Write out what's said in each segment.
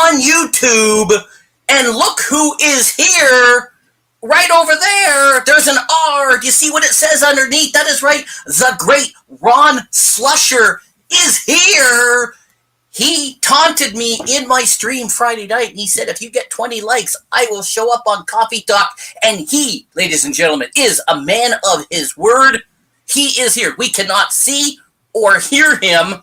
on YouTube, and look who is here. Right over there, there's an R. Do you see what it says underneath? That is right. The great Ron Slusher is here. He taunted me in my stream Friday night, and he said, if you get 20 likes, I will show up on Coffee Talk. And he, ladies and gentlemen, is a man of his word. He is here. We cannot see or hear him,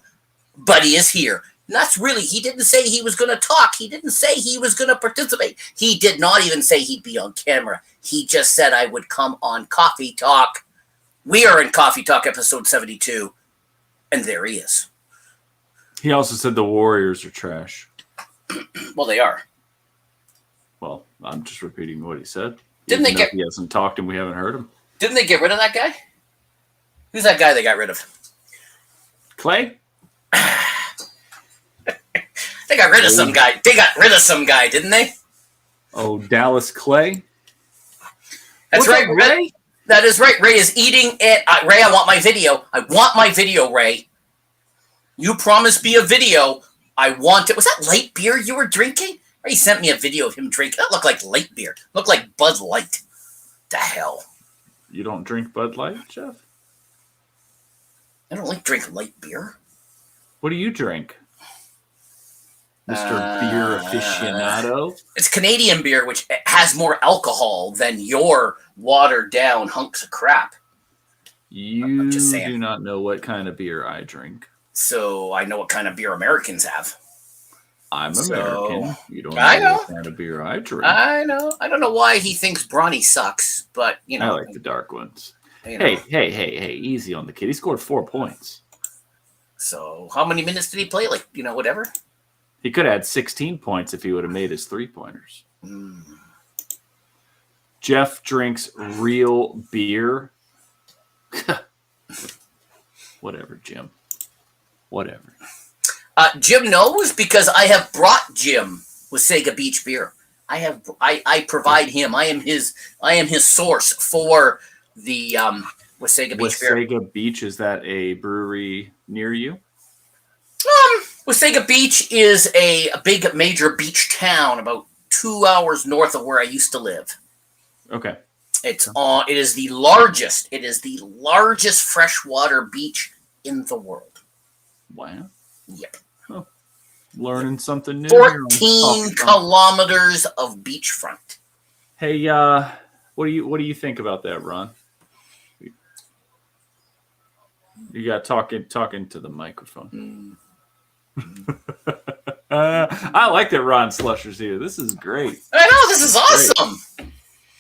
but he is here. And that's really, he didn't say he was going to talk. He didn't say he was going to participate. He did not even say he'd be on camera. He just said I would come on Coffee Talk. We are in Coffee Talk episode 72, and there he is. He also said the Warriors are trash. Well, they are. Well, I'm just repeating what he said. Didn't they get? He hasn't talked and we haven't heard him. Didn't they get rid of that guy? Who's that guy they got rid of? Clay? They got rid of some guy. They got rid of some guy, didn't they? Oh, Dallas Clay? That's right, Ray. That is right. Ray is eating it. Ray, I want my video. I want my video, Ray. You promised me a video. I want it. Was that light beer you were drinking? Ray sent me a video of him drinking. That looked like light beer. Looked like Bud Light. The hell? You don't drink Bud Light, Jeff? I don't like drink light beer. What do you drink? Mr. Beer Aficionado? It's Canadian beer, which has more alcohol than your watered-down hunks of crap. You do not know what kind of beer I drink. So I know what kind of beer Americans have. I'm American. You don't know what kind of beer I drink. I know. I don't know why he thinks Bronny sucks, but, you know. I like the dark ones. Hey, easy on the kid. He scored 4 points. So how many minutes did he play? Like, whatever? He could have had 16 points if he would have made his 3-pointers. Jeff drinks real beer. Whatever, Jim. Whatever. Jim knows because I have brought Jim Wasaga Beach beer. I provide him. I am his source for the Wasaga Beach beer. Wasaga Beach, is that a brewery near you? Wasaga Beach is a big major beach town about 2 hours north of where I used to live. Okay. It is the largest freshwater beach in the world. Wow. Yep. Huh. Learning something new. 14 kilometers of beachfront. Hey, what do you think about that, Ron? You got talking to the microphone. I like that Ron Slusher's here. This is great. I know, this is awesome.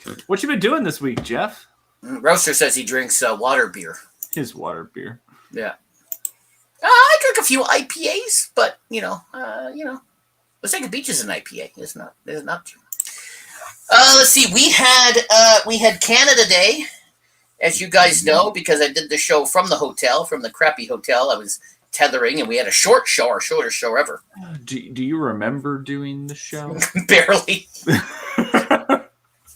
Great. What you been doing this week, Jeff? Roaster says he drinks water beer. His water beer. Yeah. I drink a few IPAs, but Wasaga Beach is an IPA. It's not. Let's see. We had Canada Day, as you guys know, because I did the show from the hotel, from the crappy hotel. I was tethering, and we had a short show, our shortest show ever. Do you remember doing the show? Barely.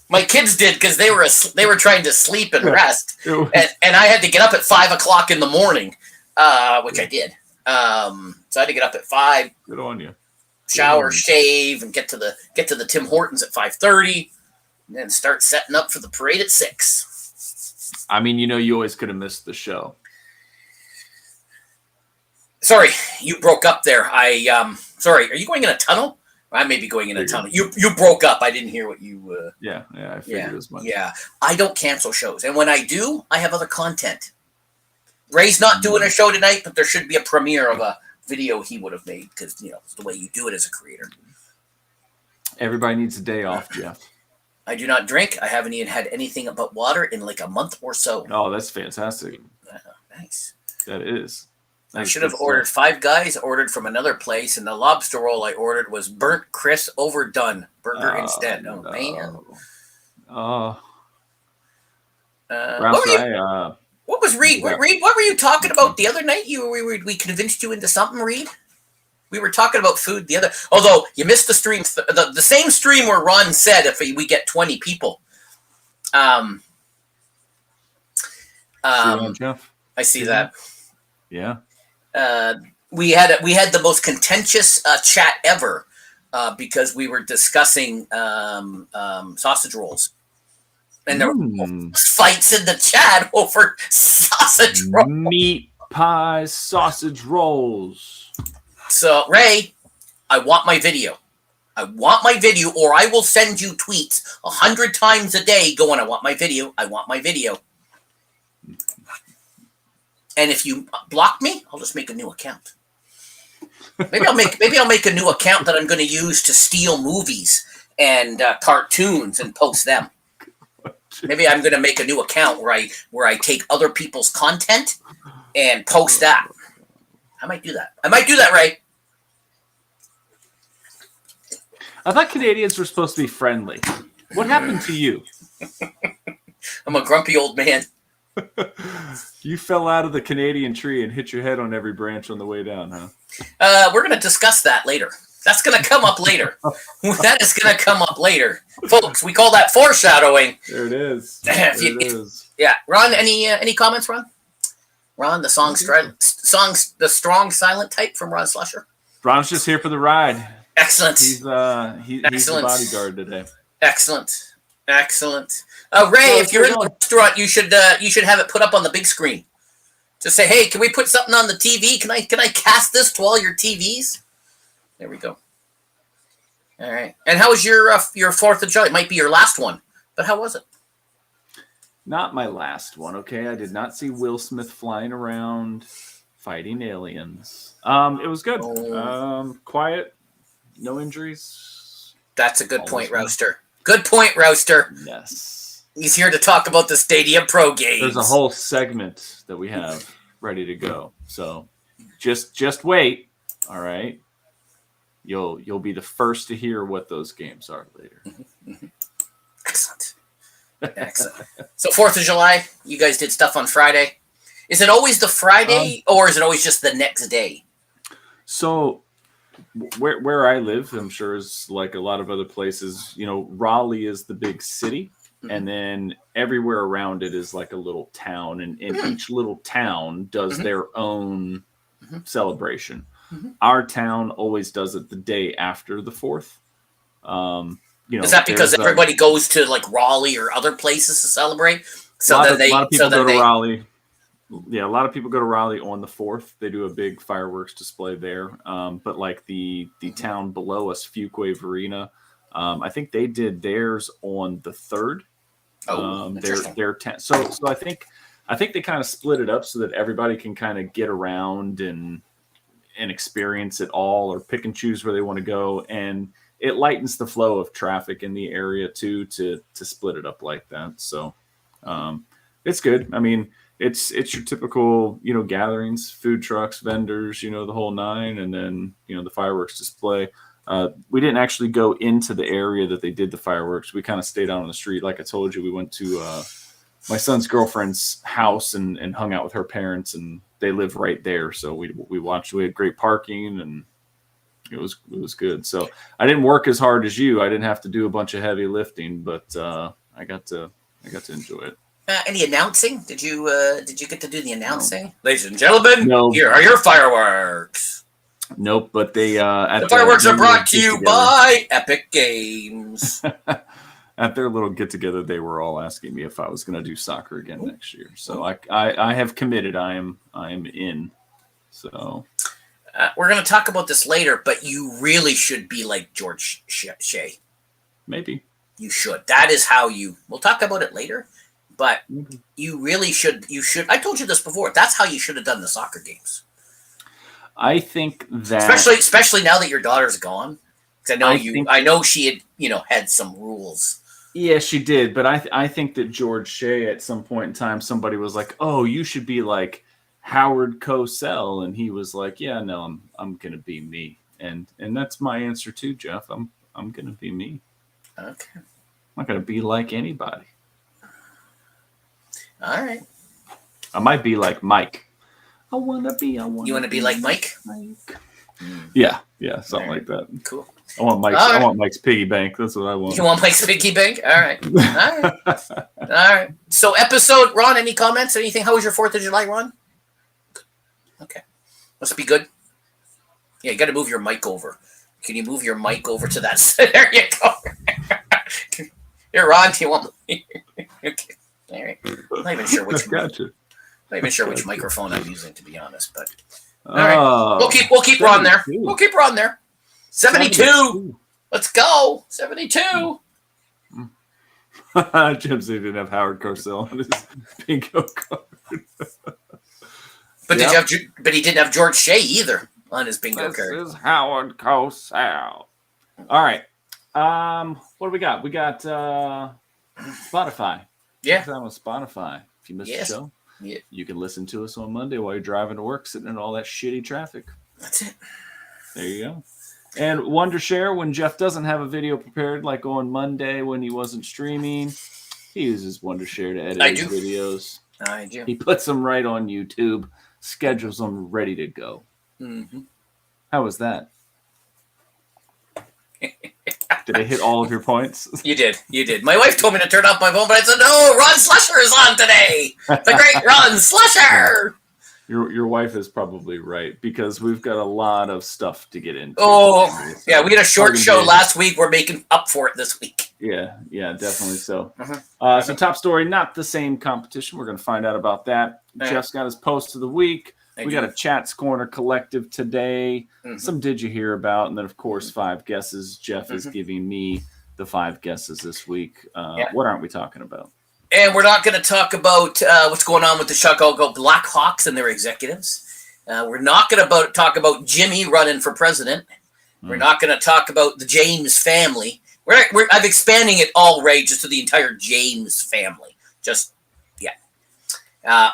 My kids did because they were trying to sleep and rest, and I had to get up at 5:00 in the morning, which I did. So I had to get up at 5. Good on you. Shower, shave, and get to the Tim Hortons at 5:30, and then start setting up for the parade at 6. I mean, you always could have missed the show. Sorry, you broke up there. Sorry, are you going in a tunnel? I may be going in a tunnel. You broke up. I didn't hear what you... Yeah, I figured as much. Yeah, I don't cancel shows. And when I do, I have other content. Ray's not doing a show tonight, but there should be a premiere of a video he would have made because, it's the way you do it as a creator. Everybody needs a day off, Jeff. I do not drink. I haven't even had anything but water in like a month or so. Oh, that's fantastic. Nice. That is. I should have ordered 5 Guys, ordered from another place, and the lobster roll I ordered was burnt Chris overdone burger instead. Oh, no. Man. Oh. What was Reed? Reed, what were you talking about the other night? We convinced you into something, Reed? We were talking about food the other... Although, you missed the stream. The same stream where Ron said if we get 20 people. Jeff? I see that. Yeah. We had the most contentious chat ever because we were discussing sausage rolls. And there were fights in the chat over sausage rolls. Meat pie sausage rolls. So, Ray, I want my video. I want my video, or I will send you tweets 100 times a day going, I want my video. I want my video. And if you block me, I'll just make a new account. Maybe I'll make a new account that I'm going to use to steal movies and cartoons and post them. Maybe I'm going to make a new account where I take other people's content and post that. I might do that, Ray. I thought Canadians were supposed to be friendly. What happened to you? I'm a grumpy old man. You fell out of the Canadian tree and hit your head on every branch on the way down, huh? We're going to discuss that later. That's going to come up later. That is going to come up later. Folks, we call that foreshadowing. There it is. Yeah. Ron, any comments, Ron? Ron, the the strong silent type from Ron Slusher? Ron's just here for the ride. Excellent. He's the bodyguard today. Excellent. Ray, if you're in the restaurant, you should have it put up on the big screen. Just say, hey, can we put something on the TV? Can I cast this to all your TVs? There we go. All right. And how was your 4th of July? It might be your last one, but how was it? Not my last one, okay? I did not see Will Smith flying around fighting aliens. It was good. Quiet. No injuries. That's a good point, Roaster. Good point, Roaster. Yes. He's here to talk about the Stadia Pro games. There's a whole segment that we have ready to go. So just wait. All right. You'll be the first to hear what those games are later. Excellent. So 4th of July, you guys did stuff on Friday. Is it always the Friday or is it always just the next day? So where I live, I'm sure is like a lot of other places, Raleigh is the big city. Mm-hmm. And then everywhere around it is like a little town. And each little town does their own celebration. Mm-hmm. Our town always does it the day after the 4th. Is that because everybody goes to like Raleigh or other places to celebrate? A lot of people go to Raleigh. Yeah, a lot of people go to Raleigh on the 4th. They do a big fireworks display there. But like the town below us, Fuquay Varina, I think they did theirs on the 3rd. So I think they kind of split it up so that everybody can kind of get around and experience it all, or pick and choose where they want to go, and it lightens the flow of traffic in the area too to split it up like that. So it's good. I mean, it's your typical gatherings, food trucks, vendors, the whole nine, and then the fireworks display. We didn't actually go into the area that they did the fireworks. We kind of stayed out on the street. Like I told you, we went to my son's girlfriend's house and hung out with her parents, and they live right there. So we watched. We had great parking, and it was good. So I didn't work as hard as you. I didn't have to do a bunch of heavy lifting, but I got to enjoy it. Any announcing? Did you get to do the announcing, no. Ladies and gentlemen? No. Here are your fireworks. Nope, but they the fireworks are brought to you by Epic Games. At their little get together, they were all asking me if I was going to do soccer again next year. So I have committed. I am in. So we're going to talk about this later, but you really should be like George Shea. Maybe you should. That is how you. We'll talk about it later, but you really should. You should. I told you this before. That's how you should have done the soccer games. I think that especially now that your daughter's gone, because I know she had had some rules. Yeah, she did, but I think that George Shea at some point in time, somebody was like, "Oh, you should be like Howard Cosell," and he was like, "Yeah, no, I'm gonna be me," and that's my answer too, Jeff. I'm gonna be me. Okay, I'm not gonna be like anybody. All right, I might be like Mike. You want to be like Mike? Yeah, something like that. Cool. I want Mike's piggy bank. That's what I want. You want Mike's piggy bank? All right. All right. So Ron, any comments? Anything? How was your 4th of July, Ron? Okay. Must be good. Yeah, you got to move your mic over. Can you move your mic over to that? There you go. Here, Ron, do you want? Okay. All right. I'm not even sure which. Gotcha. Not even sure which microphone I'm using, to be honest. But all Oh, right, we'll keep Ron there. 72. We'll keep Ron there. 72. Let's go. 72. Jim said he didn't have Howard Cosell on his bingo card. But but he didn't have George Shea either on his bingo card. This is Howard Cosell. All right. What do we got? We got Spotify. Yeah. Time on Spotify. If you missed the show, you can listen to us on Monday while you're driving to work, sitting in all that shitty traffic. That's it. There you go. And Wondershare, when Jeff doesn't have a video prepared, like on Monday when he wasn't streaming, he uses Wondershare to edit his videos. I do. He puts them right on YouTube, schedules them ready to go. Mm-hmm. How was that? Did I hit all of your points? You did. My wife told me to turn off my phone, but I said, no, Ron Slusher is on today. The great Ron Slusher. Your wife is probably right, because we've got a lot of stuff to get into. Oh, yeah, we had a short show last week. We're making up for it this week. Yeah, definitely so. So top story, not the same competition. We're going to find out about that. Jeff's got his post of the week. We got a Chats Corner collective today. Some Did You Hear About? And then, of course, 5 guesses. Jeff is giving me the 5 guesses this week. What aren't we talking about? And we're not going to talk about what's going on with the Chicago Blackhawks and their executives. We're not going to talk about Jimmy running for president. We're not going to talk about the James family. I'm expanding it all, Ray, just to the entire James family.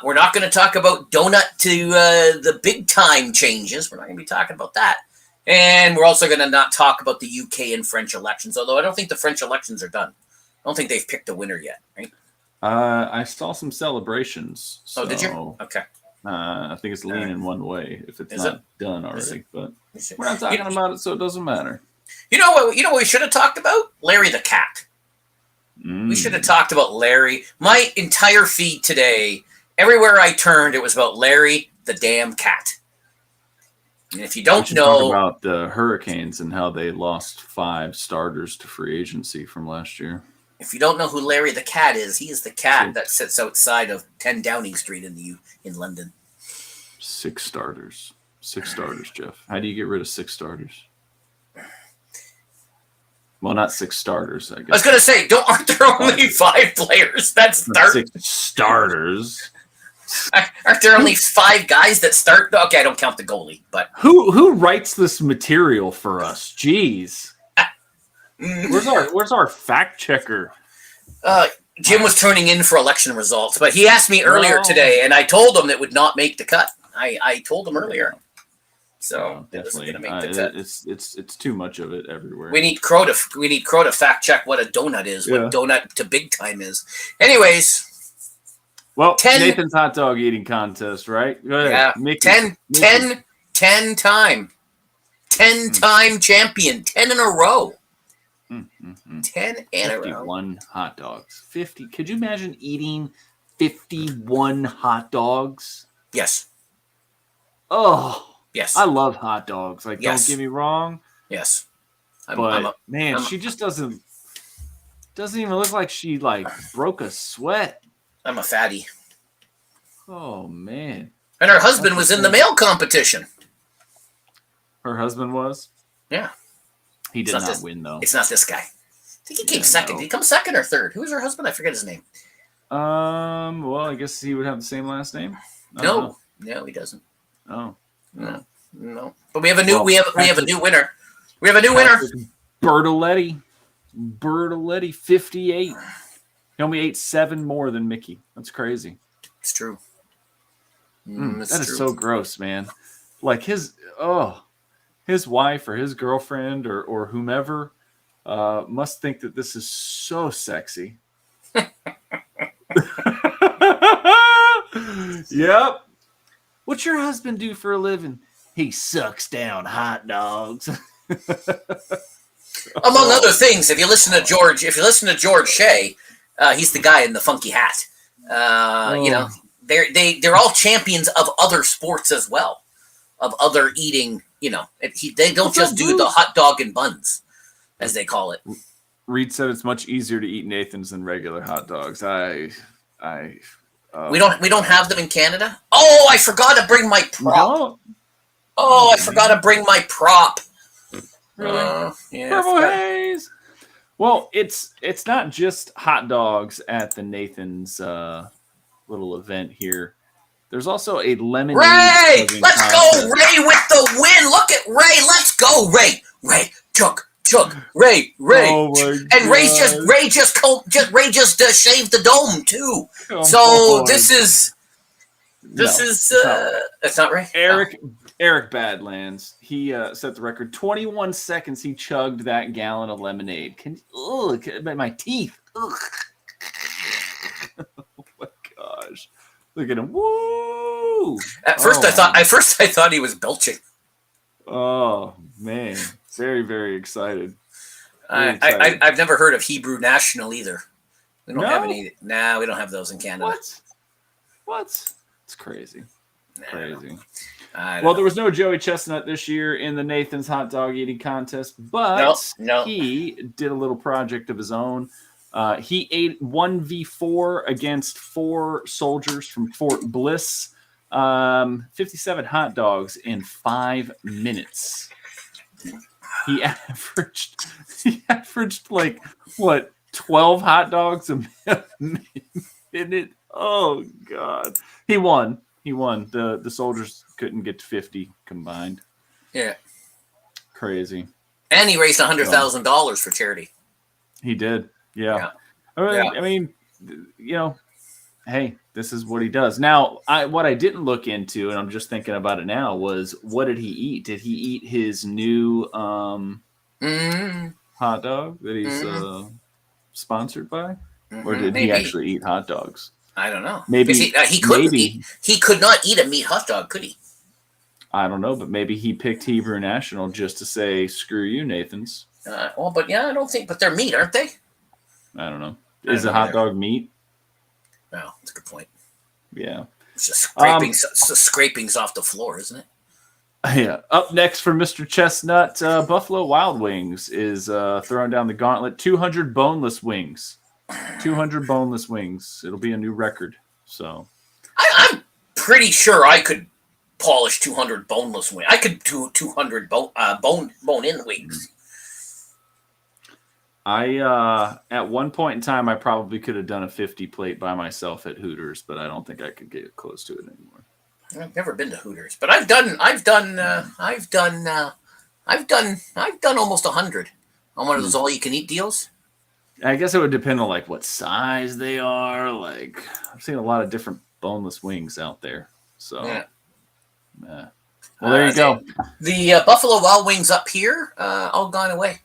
We're not going to talk about donut to the big time changes. We're not going to be talking about that. And we're also going to not talk about the UK and French elections, although I don't think the French elections are done. I don't think they've picked a winner yet, right? I saw some celebrations. So, did you? Okay. I think it's leaning one way if it's not done already. But we're not talking about it, so it doesn't matter. You know what we should have talked about? Larry the cat. We should have talked about Larry. My entire feed today, everywhere I turned, it was about Larry the damn cat. And if you don't know talk about the Hurricanes and how they lost 5 starters to free agency from last year. If you don't know who Larry the cat is, he is the cat that sits outside of 10 Downing Street in London. 6 starters. 6 starters, Jeff. How do you get rid of 6 starters? Well, not 6 starters, I guess. I was going to say, aren't there only 5 players that start? 6 starters. Aren't there only 5 guys that start? Okay, I don't count the goalie, but who writes this material for us? Jeez. Where's our fact checker? Jim was turning in for election results, but he asked me earlier today, and I told him it would not make the cut. I told him earlier, so definitely going to make the cut. It's too much of it everywhere. We need Crow to fact check what a donut is, what donut to big time is. Anyways. Well, Nathan's hot dog eating contest, right? Go ahead. Yeah, Mickey. 10 time champion, 10 in a row. 10 in a row. 51 hot dogs. 50. Could you imagine eating 51 hot dogs? Yes. Oh. Yes. I love hot dogs. Like, don't get me wrong. Yes. She just doesn't even look like she broke a sweat. I'm a fatty. Oh, man. And her husband was in the male competition. Her husband was? Yeah. He did not win, though. It's not this guy. I think he came second. No. Did he come second or third? Who was her husband? I forget his name. Well, I guess he would have the same last name. No, he doesn't. Oh. No. But we have a new we have a new winner. We have a new winner. Bertoletti, 58. He only ate 7 more than Mickey. That's crazy. It's true. That is so gross, man. Like his wife or his girlfriend or whomever must think that this is so sexy. Yep. What's your husband do for a living? He sucks down hot dogs. Among other things, if you listen to George Shea, he's the guy in the funky hat. You know, they're all champions of other sports as well, of other eating they don't just do the hot dog and buns, as they call it. Reed said it's much easier to eat Nathan's than regular hot dogs. We don't have them in Canada. Oh, I forgot to bring my prop. No. Oh, I forgot to bring my prop. Really? Purple haze. Well, it's not just hot dogs at the Nathan's little event here. There's also a lemonade. Ray, let's go, Ray, with the win. Look at Ray. Let's go, Ray. Ray, chug. Ray. Oh my and Ray just shaved the dome too. So this is it's not Ray. Eric Badlands. He set the record. 21 seconds he chugged that gallon of lemonade. Look at my teeth. Ugh. Oh my gosh. Look at him. Woo! At first I thought he was belching. Oh man. Very, very excited. I've never heard of Hebrew National either. We don't have any. No, we don't have those in Canada. What? It's crazy. Crazy. Well, there was no Joey Chestnut this year in the Nathan's hot dog eating contest, but he did a little project of his own. He ate 1v4 against 4 soldiers from Fort Bliss, 57 hot dogs in 5 minutes. He averaged like 12 hot dogs a minute. Oh God. He won. The soldiers couldn't get to 50 combined. Yeah. Crazy. And he raised $100,000 for charity. He did. Yeah. I mean, hey, this is what he does. Now, what I didn't look into, and I'm just thinking about it now, was what did he eat? Did he eat his new hot dog that he's sponsored by? Or did he actually eat hot dogs? I don't know. Maybe he couldn't. He could not eat a meat hot dog, could he? I don't know, but maybe he picked Hebrew National just to say, "Screw you, Nathan's." I don't think. But they're meat, aren't they? I don't know. Is a hot dog meat? No, that's a good point. Yeah. It's just scrapings off the floor, isn't it? Yeah. Up next for Mr. Chestnut, Buffalo Wild Wings is throwing down the gauntlet. 200 boneless wings. 200 boneless wings. It'll be a new record. So I'm pretty sure I could polish 200 boneless wings. I could do 200 bone-in wings. At one point in time, I probably could have done a 50 plate by myself at Hooters, but I don't think I could get close to it anymore. I've never been to Hooters, but I've done almost 100 on one of those all-you-can-eat deals. I guess it would depend on what size they are. I've seen a lot of different boneless wings out there. So, yeah. Well, there you go. The Buffalo Wild Wings up here, all gone away.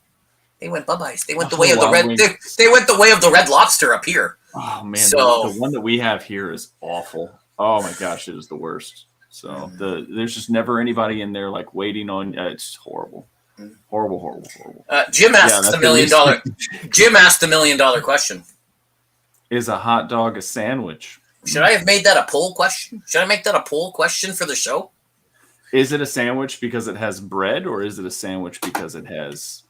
They went bye-byes. They went the way of the red. They went the way of the Red Lobster up here. Oh man, the one that we have here is awful. Oh my gosh, it is the worst. So there's just never anybody in there waiting on. It's horrible. Horrible. Jim asked the $1 million. Jim asked the $1 million question. Is a hot dog a sandwich? Should I have made that a poll question? Should I make that a poll question for the show? Is it a sandwich because it has bread, or is it a sandwich because it has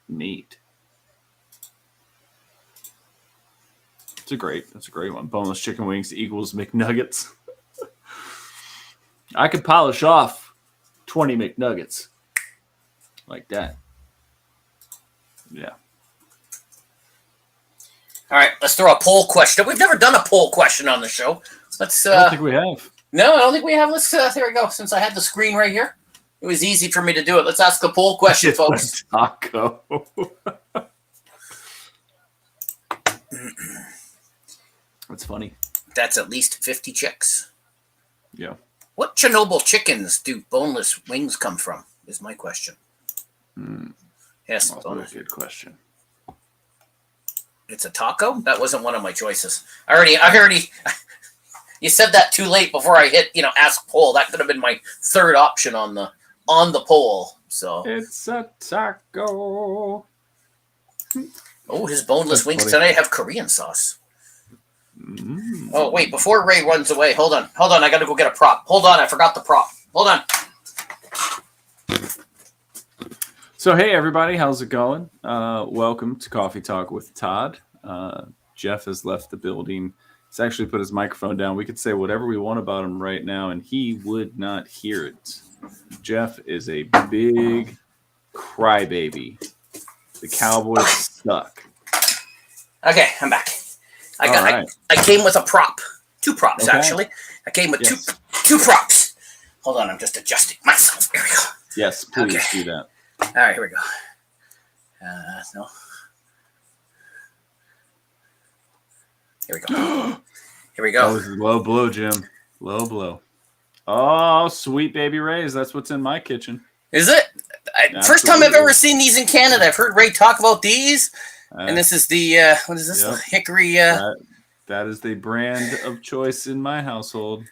meat? That's a great one. Boneless chicken wings equals McNuggets. I could polish off 20 McNuggets like that. Yeah. All right, let's throw a poll question. We've never done a poll question on the show. Let's. I don't think we have. No, I don't think we have. Let's. There we go. Since I had the screen right here, it was easy for me to do it. Let's ask a poll question, folks. Taco. That's funny. That's at least 50 chicks. Yeah. What Chernobyl chickens do boneless wings come from? Is my question. Yes, that's a good question. It's a taco? That wasn't one of my choices. I already. You said that too late before I hit, ask poll. That could have been my third option on the poll. So it's a taco. Oh, his boneless wings today have Korean sauce. Oh, wait, before Ray runs away, hold on. I got to go get a prop. Hold on, I forgot the prop. Hold on. So, hey, everybody, how's it going? Welcome to Coffee Talk with Todd. Jeff has left the building. He's actually put his microphone down. We could say whatever we want about him right now, and he would not hear it. Jeff is a big crybaby. The Cowboys suck. Okay, I'm back. I came with a prop. 2 props, actually. I came with two props. Hold on, I'm just adjusting myself. There we go. Yes, please do that. All right, here we go. No. Here we go. Here we go. That was a low blow, Jim. Low blow. Oh, sweet baby Rays. That's what's in my kitchen. Is it? First time I've ever seen these in Canada. I've heard Ray talk about these. And this is the, what is this? Yep. Hickory. That is the brand of choice in my household.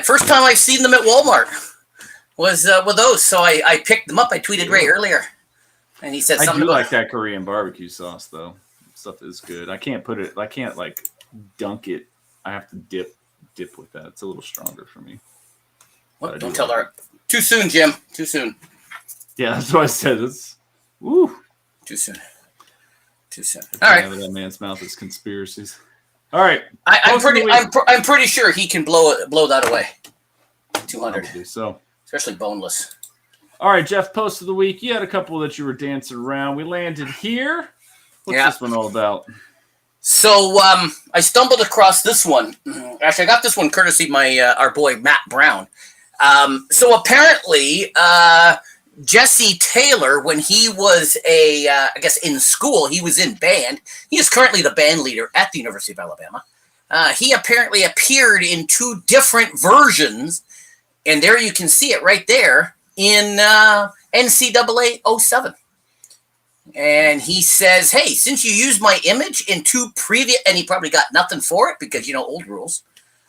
First time I've seen them at Walmart was with those. So I picked them up. I tweeted Ray earlier. And he said something. I do like that Korean barbecue sauce, though. Stuff is good. I can't like dunk it. I have to dip with that. It's a little stronger for me. What? Don't tell her. Too soon, Jim. Too soon. Yeah, that's what I said. It's too soon. All right. That man's mouth is conspiracies. All right. I'm pretty sure he can blow that away. 200. Probably so. Especially boneless. All right, Jeff. Post of the week. You had a couple that you were dancing around. We landed here. What's this one all about? So I stumbled across this one. Actually, I got this one courtesy of our boy Matt Brown. So apparently, Jesse Taylor, when he was I guess in school, he was in band. He is currently the band leader at the University of Alabama. He apparently appeared in 2 different versions, and there you can see it right there in NCAA 07. And he says, hey, since you used my image in 2 previous, and he probably got nothing for it because, old rules.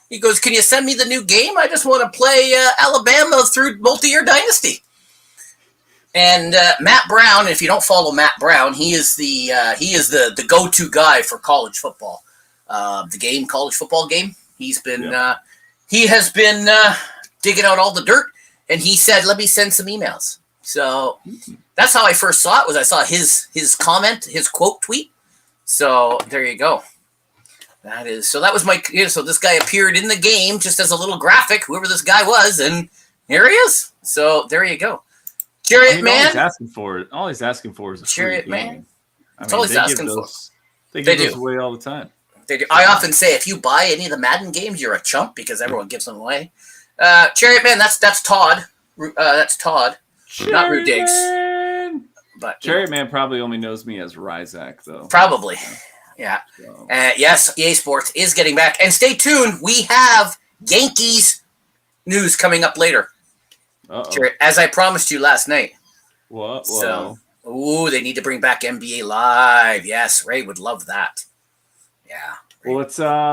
He goes, can you send me the new game? I just want to play Alabama through multi-year dynasty. And Matt Brown, if you don't follow Matt Brown, he is the go-to guy for college football. The college football game. He has been digging out all the dirt, and he said, let me send some emails. So that's how I first saw it. I saw his comment, his quote tweet. So there you go. That was my. So this guy appeared in the game just as a little graphic, whoever this guy was, and here he is. So there you go. Chariot Man. All he's asking for is a Chariot Man. Game. That's all he's asking for. They give those away all the time. They do. I often say if you buy any of the Madden games, you're a chump because everyone gives them away. Chariot Man. That's Todd. That's Todd. Not Rue Diggs. But Chariot Man probably only knows me as Ryzak, though. Probably. Yeah. So. Yes, EA Sports is getting back. And stay tuned. We have Yankees news coming up later. As I promised you last night. What? So, they need to bring back NBA Live. Yes, Ray would love that. Yeah. Well,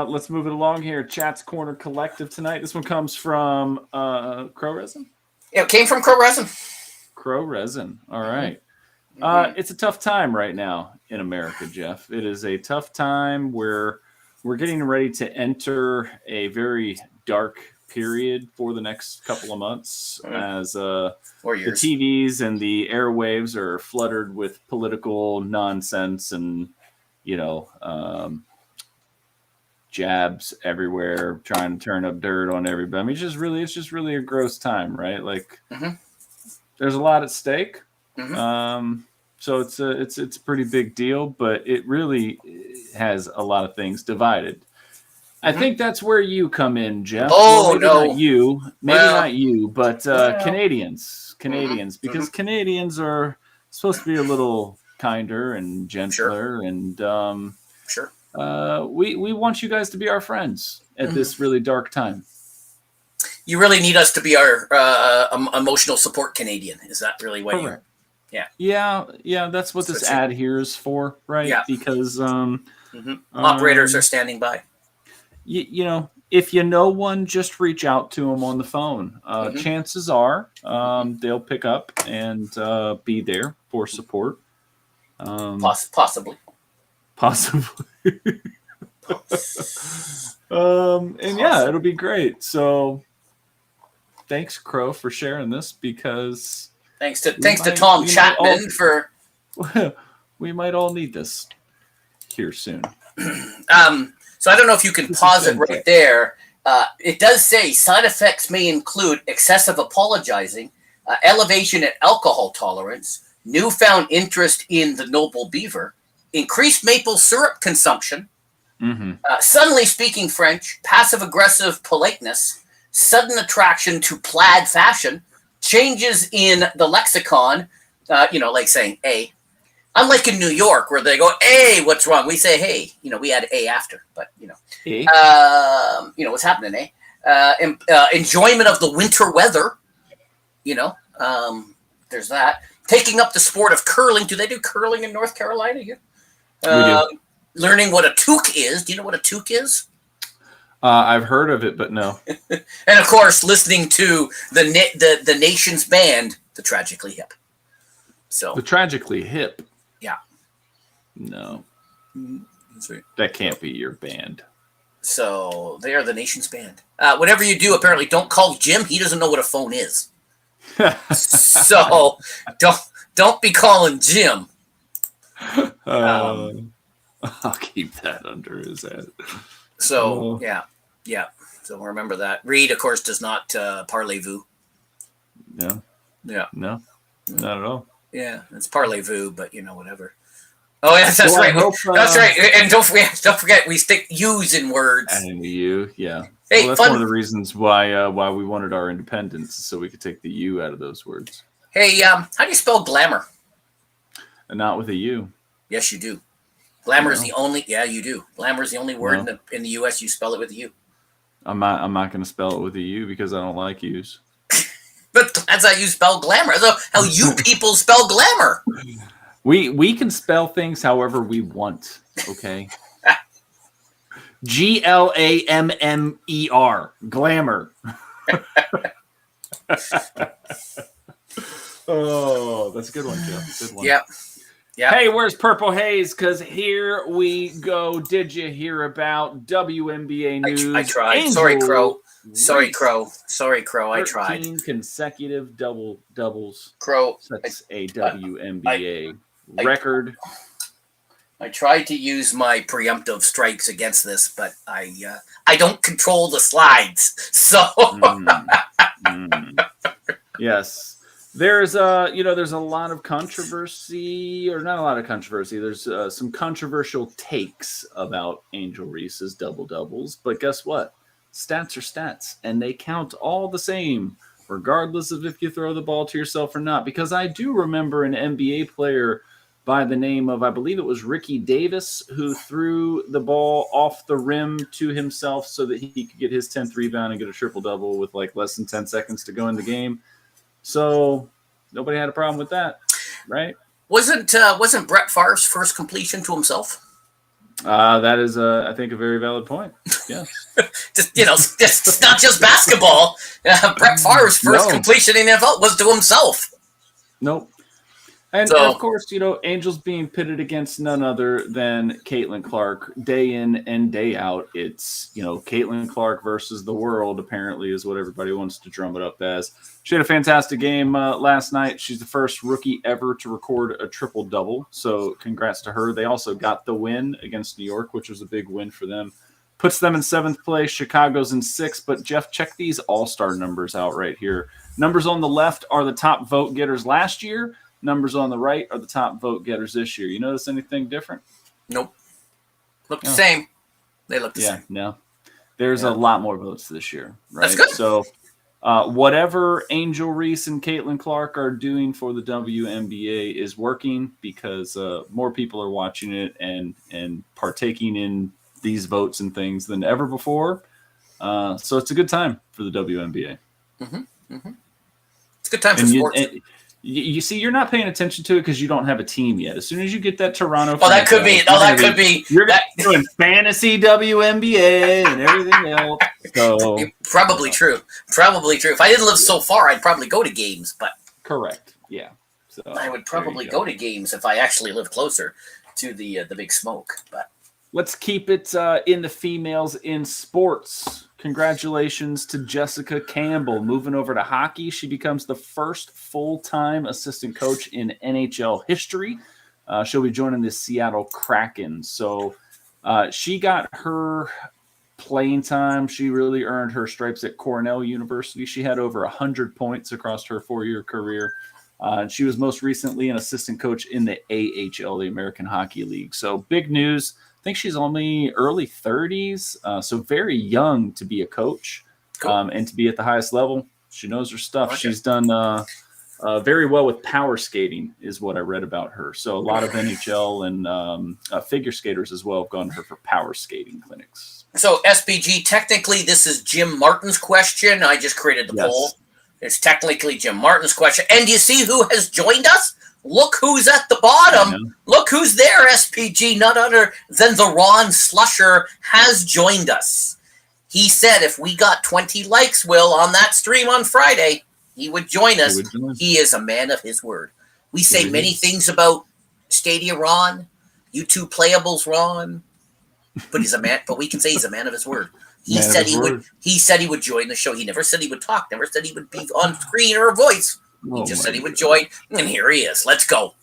let's move it along here. Chat's Corner Collective tonight. This one comes from Crow Resin? Yeah, it came from Crow Resin. Crow Resin. All right. It's a tough time right now in America, Jeff. It is a tough time where we're getting ready to enter a very dark period for the next couple of months as the TVs and the airwaves are flooded with political nonsense and, jabs everywhere, trying to turn up dirt on everybody. I mean, it's just really a gross time, right? Like there's a lot at stake. So it's a pretty big deal, but it really has a lot of things divided. I think that's where you come in, Jeff. Oh, no. Not you, but Canadians, because Canadians are supposed to be a little kinder and gentler, and we want you guys to be our friends at this really dark time. You really need us to be our emotional support Canadian. Is that really what you? Yeah. That's what this ad here is for, right? Yeah. Because operators are standing by. If you know one, just reach out to them on the phone. Chances are they'll pick up and be there for support. Possibly. It'll be great. So thanks, Crow, for sharing this because Thanks to Tom Chapman for. We might all need this here soon. So I don't know if you can pause it right there. It does say side effects may include excessive apologizing, elevation in alcohol tolerance, newfound interest in the noble beaver, increased maple syrup consumption, suddenly speaking French, passive-aggressive politeness, sudden attraction to plaid fashion, changes in the lexicon, like saying A. Unlike in New York, where they go, "Hey, what's wrong?" We say, "Hey," we add A after, but A? what's happening, eh? Enjoyment of the winter weather, there's that. Taking up the sport of curling. Do they do curling in North Carolina here? We do. Learning what a toque is. Do you know what a toque is? I've heard of it, but no. And of course, listening to the nation's band, the Tragically Hip. So The Tragically Hip. Yeah. No. That's right. That can't be your band. So they are the nation's band. Whatever you do, apparently don't call Jim. He doesn't know what a phone is. So don't be calling Jim. I'll keep that under his head. So yeah. So remember that. Reed, of course, does not parlez-vous. No. Yeah. No. Not at all. Yeah, it's parlez-vous, but whatever. Oh, yes, that's right. That's right. And don't forget, we stick U's in words. And U, yeah. Hey, that's one of the reasons why we wanted our independence, so we could take the U out of those words. Hey, how do you spell glamour? And not with a U. Yes, you do. Glamour is the only. Yeah, you do. Glamour is the only word in the U.S. you spell it with a U. I'm not going to spell it with a U because I don't like U's. But that's how you spell glamour. That's how you people spell glamour. We can spell things however we want. Okay. GLAMMER. Glamour. Oh, that's a good one, Joe. Good one. Yep. Yeah. Hey, where's Purple Haze? Because here we go. Did you hear about WNBA news? I tried. Angel Sorry, Crow. Reese. Sorry, Crow. I tried. 13 consecutive doubles. Crow. That's a WNBA record. I tried to use my preemptive strikes against this, but I don't control the slides. So Yes. There's a lot of controversy, or not a lot of controversy. There's some controversial takes about Angel Reese's double-doubles, but guess what? Stats are stats, and they count all the same, regardless of if you throw the ball to yourself or not. Because I do remember an NBA player by the name of, I believe it was Ricky Davis, who threw the ball off the rim to himself so that he could get his 10th rebound and get a triple-double with like less than 10 seconds to go in the game. So nobody had a problem with that, right? Wasn't Brett Favre's first completion to himself? That is, I think, a very valid point. Yeah. It's not just basketball. Brett Favre's first completion in the NFL was to himself. Nope. And of course, Angels being pitted against none other than Caitlin Clark day in and day out. It's, Caitlin Clark versus the world, apparently, is what everybody wants to drum it up as. She had a fantastic game last night. She's the first rookie ever to record a triple-double, so congrats to her. They also got the win against New York, which was a big win for them. Puts them in 7th place. Chicago's in 6th. But, Jeff, check these all-star numbers out right here. Numbers on the left are the top vote getters last year. Numbers on the right are the top vote getters this year. You notice anything different? Nope. Look the same. They look the same. Yeah, no. There's a lot more votes this year, right? That's good. So whatever Angel Reese and Caitlin Clark are doing for the WNBA is working because more people are watching it and partaking in these votes and things than ever before. So it's a good time for the WNBA. Mm-hmm. Mm-hmm. It's a good time for sports. You see, you're not paying attention to it because you don't have a team yet. As soon as you get that Toronto, that could be. You're doing fantasy WNBA and everything else. So probably true. If I didn't live so far, I'd probably go to games. But correct, yeah. So I would probably go to games if I actually lived closer to the big smoke. But let's keep it in the females in sports Congratulations to Jessica Campbell. Moving over to hockey, she becomes the first full-time assistant coach in NHL history. She'll be joining the Seattle Kraken. So she got her playing time. She really earned her stripes at Cornell University. She had over 100 points across her 4-year career. She was most recently an assistant coach in the AHL, the American Hockey League. So big news. I think she's only early 30s, so very young to be a coach. Cool. And to be at the highest level. She knows her stuff. Okay. She's done very well with power skating is what I read about her. So a lot of NHL and figure skaters as well have gone to her for power skating clinics. So SPG, technically this is Jim Martin's question. I just created the poll. It's technically Jim Martin's question. And you see who has joined us? Look who's at the bottom. Look who's there, SPG. None other than the Ron Slusher has joined us. He said if we got 20 likes, Will, on that stream on Friday, he would join us. He is a man of his word. We say many things about Stadia Ron, you two playables Ron, but he's a man. But we can say he's a man of his word. He said he would. He said he would join the show. He never said he would talk. Never said he would be on screen or a voice. He just said he would join, and here he is. Let's go.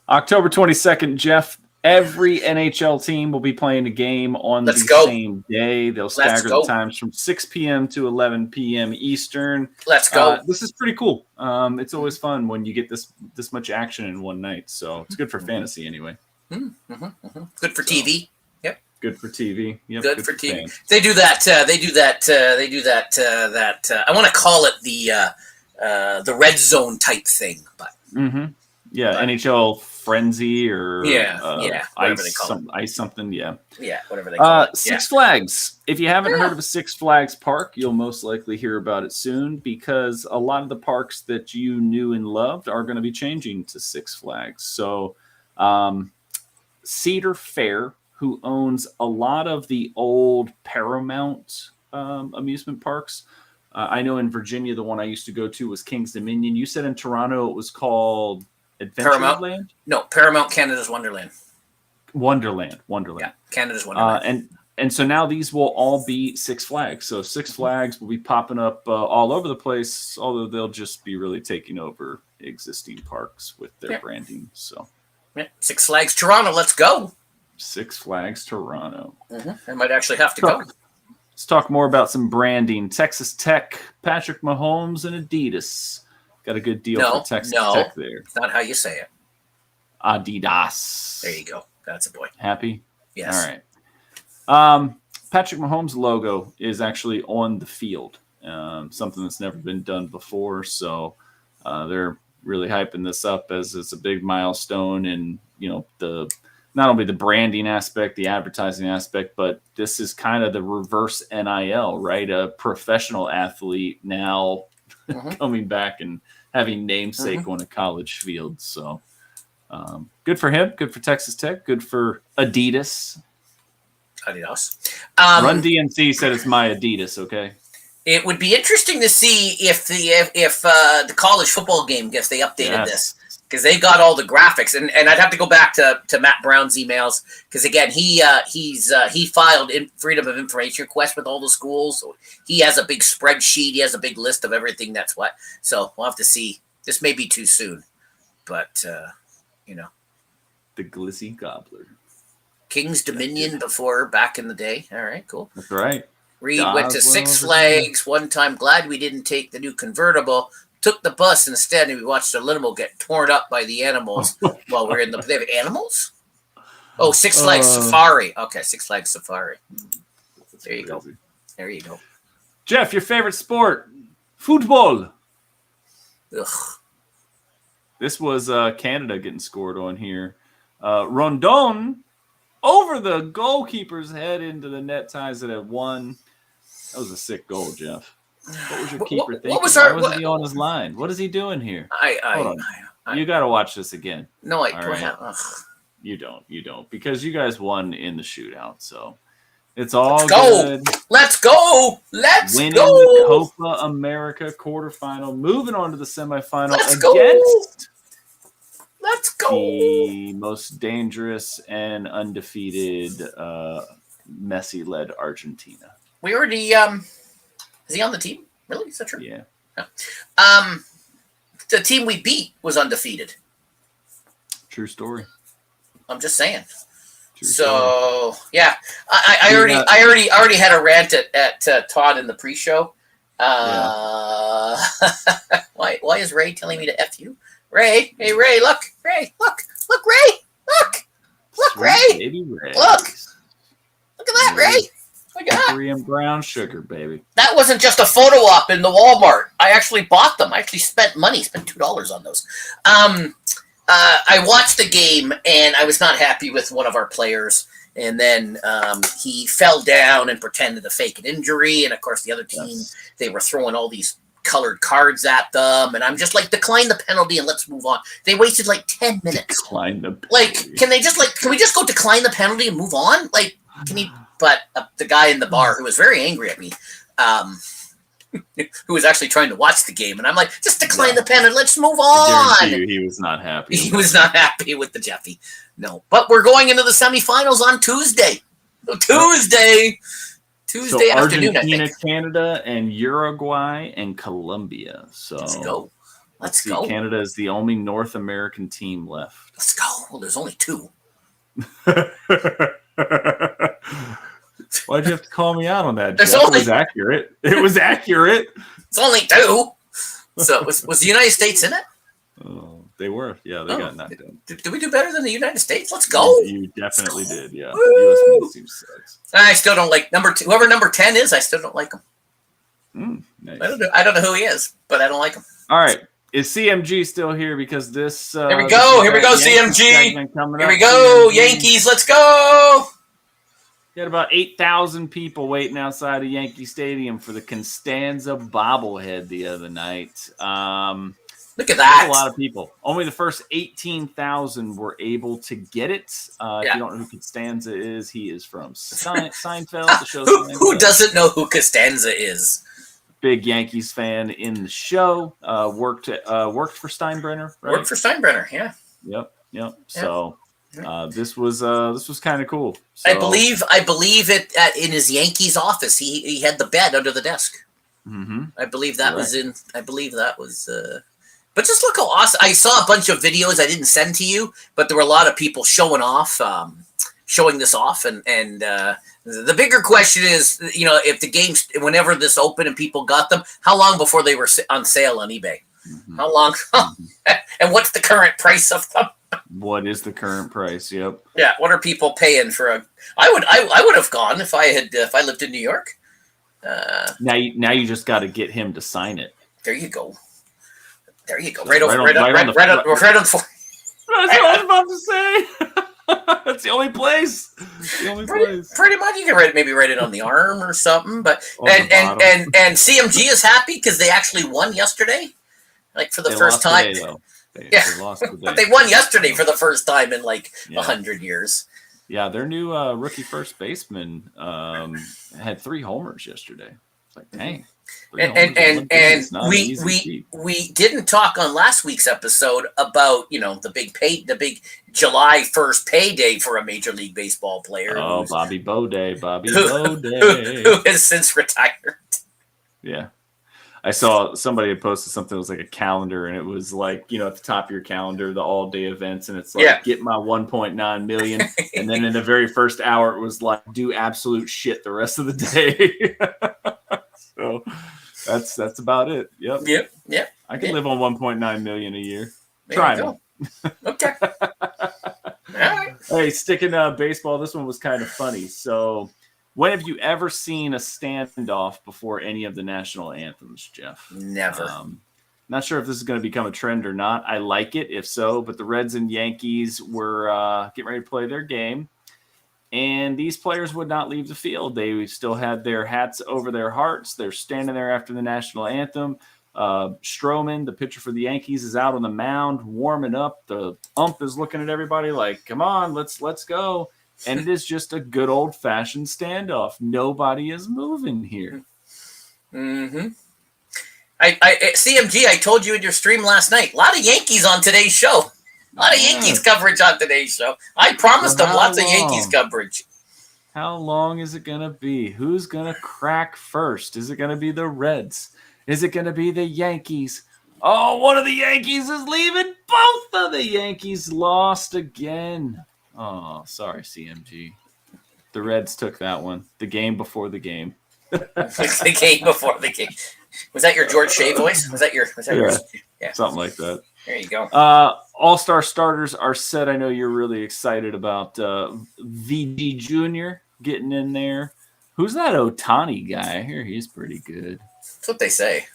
October 22nd, Jeff. Every NHL team will be playing a game on the same day. They'll stagger the times from 6 p.m. to 11 p.m. Eastern. Let's go. This is pretty cool. It's always fun when you get this much action in one night. So it's good for fantasy anyway. Good for TV. Yep. Good for TV. Yep. Good for TV. Fans. They do that. I want to call it the red zone type thing, but NHL Frenzy or whatever they call it. Ice something, whatever they call it. Six Flags. If you haven't heard of a Six Flags park, you'll most likely hear about it soon because a lot of the parks that you knew and loved are going to be changing to Six Flags. So Cedar Fair, who owns a lot of the old Paramount amusement parks. I know in Virginia, the one I used to go to was King's Dominion. You said in Toronto it was called Adventureland? No, Paramount Canada's Wonderland. Wonderland. Yeah, Canada's Wonderland. And so now these will all be Six Flags. So Six Flags will be popping up all over the place, although they'll just be really taking over existing parks with their branding. So Six Flags Toronto, let's go. Six Flags Toronto. I might actually have to go. Let's talk more about some branding. Texas Tech, Patrick Mahomes, and Adidas. Got a good deal for Texas Tech there. That's not how you say it. Adidas. There you go. That's a boy. Happy? Yes. All right. Patrick Mahomes' logo is actually on the field. Something that's never been done before. So they're really hyping this up as it's a big milestone in, not only the branding aspect, the advertising aspect, but this is kind of the reverse NIL, right? A professional athlete now coming back and having namesake on a college field. So good for him. Good for Texas Tech. Good for Adidas. Run DMC said it's my Adidas, okay? It would be interesting to see if the college football game, guess they updated this. Because they got all the graphics, and I'd have to go back to Matt Brown's emails because again he filed in Freedom of Information request with all the schools. So he has a big spreadsheet. He has a big list of everything. That's what. So we'll have to see. This may be too soon, but the Glizzy Gobbler, King's Dominion before back in the day. All right, cool. That's right. Reed went to Six Flags one time. Glad we didn't take the new convertible. Took the bus instead, and we watched the limo get torn up by the animals while we're in the. They have animals? Oh, Six Flags Safari. Okay, Six Flags Safari. There you go. There you go. Jeff, your favorite sport? Football. Ugh. This was Canada getting scored on here. Rondon over the goalkeeper's head into the net, ties it at 1. That was a sick goal, Jeff. What was your keeper thinking? Why wasn't he on his line? What is he doing here? Hold on. You got to watch this again. No, You don't. Because you guys won in the shootout, so it's all good. Let's go. Winning the Copa America quarterfinal, moving on to the semifinal against the most dangerous and undefeated Messi-led Argentina. We already is he on the team? Really? Is that true? Yeah. The team we beat was undefeated. True story. I'm just saying. True So story. yeah, I already had a rant at Todd in the pre-show. Why is Ray telling me to F you? Ray, hey Ray, look, Ray, look, Ray, look, Ray, Baby Ray. look at that, Ray. Look at that. Korean brown sugar, baby. That wasn't just a photo op in the Walmart. I actually bought them. I actually spent money. Spent $2 on those. I watched the game, and I was not happy with one of our players. And then he fell down and pretended to fake an injury. And, of course, the other team, they were throwing all these colored cards at them. And I'm just like, decline the penalty and let's move on. They wasted, 10 minutes. Decline the penalty. Can we just go decline the penalty and move on? Can he... But the guy in the bar who was very angry at me, who was actually trying to watch the game, and I'm like, just decline the pen and let's move on. I guarantee you he was not happy. He was not happy with the Jeffy. No, but we're going into the semifinals on Tuesday. Tuesday So afternoon, Argentina, I think. Canada, and Uruguay and Colombia. So Let's go. Let's see. Canada is the only North American team left. Let's go. Well, there's only 2. Why'd you have to call me out on that, Jeff? It was accurate. It was accurate. It's only 2. So was the United States in it? Oh, they were. Yeah, they got knocked out. Did we do better than the United States? Let's go. You definitely did. Yeah. U.S. men's team sucks. I still don't like number 2. Whoever number 10 is, I still don't like him. Nice. I don't know who he is, but I don't like him. All right. Is CMG still here? Because this... Here we go. Here we go, CMG. Here we go. Yankees, let's go. You had about 8,000 people waiting outside of Yankee Stadium for the Constanza bobblehead the other night. Look at that. A lot of people. Only the first 18,000 were able to get it. If you don't know who Constanza is, he is from Seinfeld. The show who doesn't know who Constanza is? Big Yankees fan in the show. Worked for Steinbrenner, right? Worked for Steinbrenner, yeah. Yep. So this was kind of cool. So, I believe it in his Yankees office. He had the bed under the desk. Mm-hmm. I believe that was in. I believe that was. But just look how awesome! I saw a bunch of videos I didn't send to you, but there were a lot of people showing this off, and the bigger question is, if the games, whenever this opened and people got them, how long before they were on sale on eBay? Mm-hmm. How long? And what's the current price of them? What is the current price? Yep. Yeah. What are people paying for a? I would have gone if I lived in New York. Now you just got to get him to sign it. There you go. Right on the. That's what I was about to say. That's the only place. Pretty much, you can write it on the arm or something. But and CMG is happy because they actually won yesterday, for the first time. Today, they lost today. But they won yesterday for the first time in 100 years. Yeah, their new rookie first baseman had 3 homers yesterday. It's like, dang. And we didn't talk on last week's episode about the big July 1st payday for a Major League Baseball player. Oh, Bobby Bode, who has since retired. Yeah. I saw somebody had posted something that was like a calendar, and it was at the top of your calendar, the all-day events, and it's get my 1.9 million, and then in the very first hour, it was do absolute shit the rest of the day. So that's about it. Yep. I can live on 1.9 million a year. Try me. Okay. All right. Hey, sticking baseball, this one was kind of funny. So, when have you ever seen a standoff before any of the national anthems, Jeff? Never. Not sure if this is going to become a trend or not. I like it, if so. But the Reds and Yankees were getting ready to play their game. And these players would not leave the field. They still had their hats over their hearts. They're standing there after the national anthem. Stroman, the pitcher for the Yankees, is out on the mound warming up. The ump is looking at everybody like, come on, let's go. And it is just a good old-fashioned standoff. Nobody is moving here. Mm-hmm. CMG, I told you in your stream last night, a lot of Yankees on today's show. A lot of Yankees coverage on today's show. I promised them lots of Yankees coverage. How long is it going to be? Who's going to crack first? Is it going to be the Reds? Is it going to be the Yankees? Oh, one of the Yankees is leaving. Both of the Yankees lost again. Oh, sorry, CMG. The Reds took that one. The game before the game. The game before the game. Was that your George Shea voice? Was that your? Yeah, something like that. There you go. All-star starters are set. I know you're really excited about VG Jr. getting in there. Who's that Ohtani guy? I hear he's pretty good. That's what they say.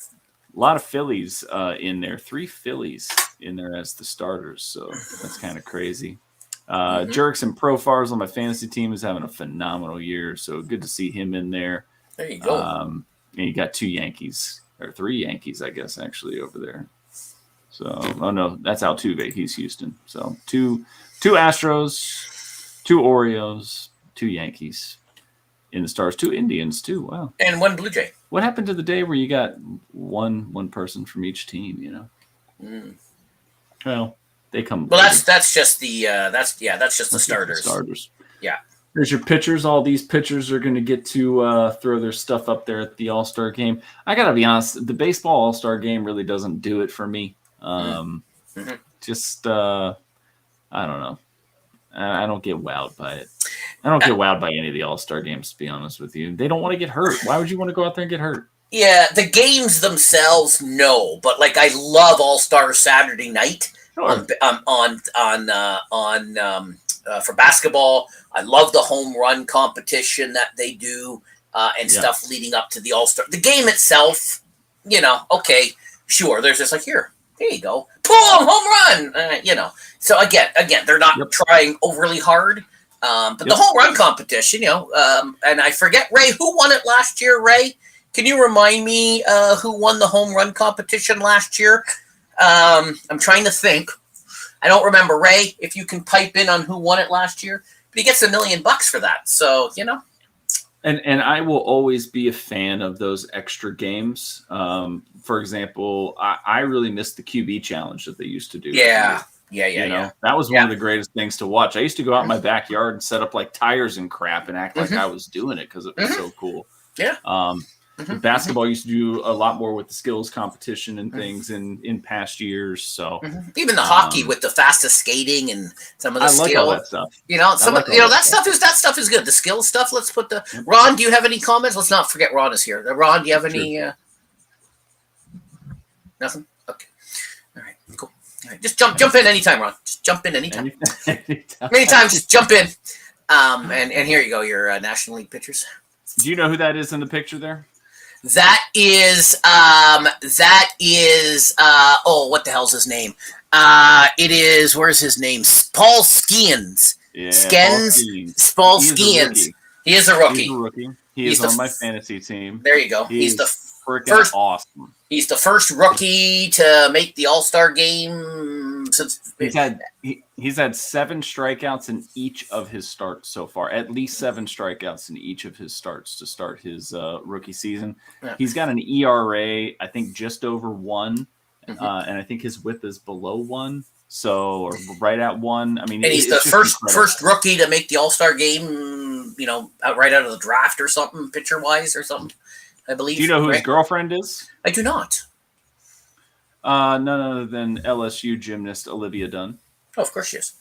A lot of Phillies in there. 3 Phillies in there as the starters. So that's kind of crazy. Jurickson Profars on my fantasy team is having a phenomenal year. So good to see him in there. There you go. And you got 2 Yankees, or 3 Yankees, I guess, actually, over there. So, oh no, that's Altuve. He's Houston. So 2 Astros, 2 Oreos, 2 Yankees in the stars, 2 Indians too. Wow. And 1 Blue Jay. What happened to the day where you got one person from each team? You know. Well, they come. Well, that's just the that's just the starters. Starters. Yeah. There's your pitchers. All these pitchers are going to get to throw their stuff up there at the All-Star game. I got to be honest, the baseball All-Star game really doesn't do it for me. Just, I don't know. I don't get wowed by it. I don't get wowed by any of the All-Star games, to be honest with you. They don't want to get hurt. Why would you want to go out there and get hurt? Yeah, the games themselves, no. But, like, I love All-Star Saturday night Sure. for basketball. I love the home run competition that they do and stuff leading up to the All-Star. The game itself, you know, okay, sure. There's just like, here you go. Boom, home run, you know. So, again, they're not trying overly hard. But the home run competition, you know, and I forget, Ray, who won it last year, Ray? Can you remind me who won the home run competition last year? I'm trying to think. I don't remember, Ray, if you can pipe in on who won it last year. But he gets $1 million for that. So, you know. And I will always be a fan of those extra games. For example, I really missed the QB challenge that they used to do. Yeah. That was one of the greatest things to watch. I used to go out in my backyard and set up like tires and crap and act like I was doing it because it was so cool. Yeah. Basketball used to do a lot more with the skills competition and things in past years. So even the hockey with the fastest skating and some of the skill, like all that stuff. You know, that stuff is good. The skill stuff. Let's put the Ron. Do you have any comments? Let's not forget Ron is here. Ron, do you have any? Nothing. Okay. All right. Cool. All right. Just jump in anytime, Ron. Just jump in anytime. Anytime, just jump in. And here you go. Your National League pitchers. Do you know who that is in the picture there? That is what the hell's his name? It is, where's his name? Paul Skeens. Yeah, Paul Skeens. He is a rookie. He's a rookie. He's on my fantasy team. There you go. He's the freaking awesome. He's the first rookie to make the All-Star game since he's had 7 strikeouts in each of his starts so far. At least 7 strikeouts in each of his starts to start his rookie season. Yeah. He's got an ERA, I think, just over 1, and I think his WHIP is below 1. So, or right at 1. I mean, and he's the first rookie to make the All-Star game. You know, right out of the draft or something, pitcher-wise or something. I believe. Do you know who his girlfriend is? I do not. None other than LSU gymnast Olivia Dunn. Oh, of course she is.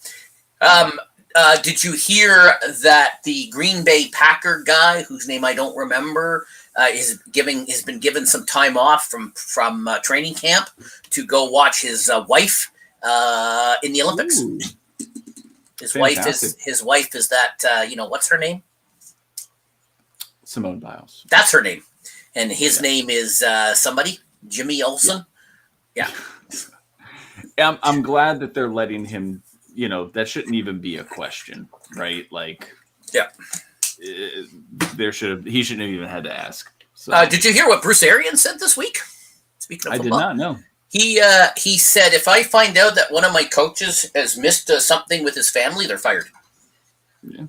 Did you hear that the Green Bay Packer guy, whose name I don't remember, has been given some time off from training camp to go watch his wife in the Olympics? Ooh, his wife is that what's her name? Simone Biles. That's her name. And his name is somebody, Jimmy Olsen. Yeah. I'm glad that they're letting him, that shouldn't even be a question, right? Like, he shouldn't have even had to ask. So. Did you hear what Bruce Arians said this week? Speaking of football, I did not know. He said, if I find out that one of my coaches has missed something with his family, they're fired. Yeah.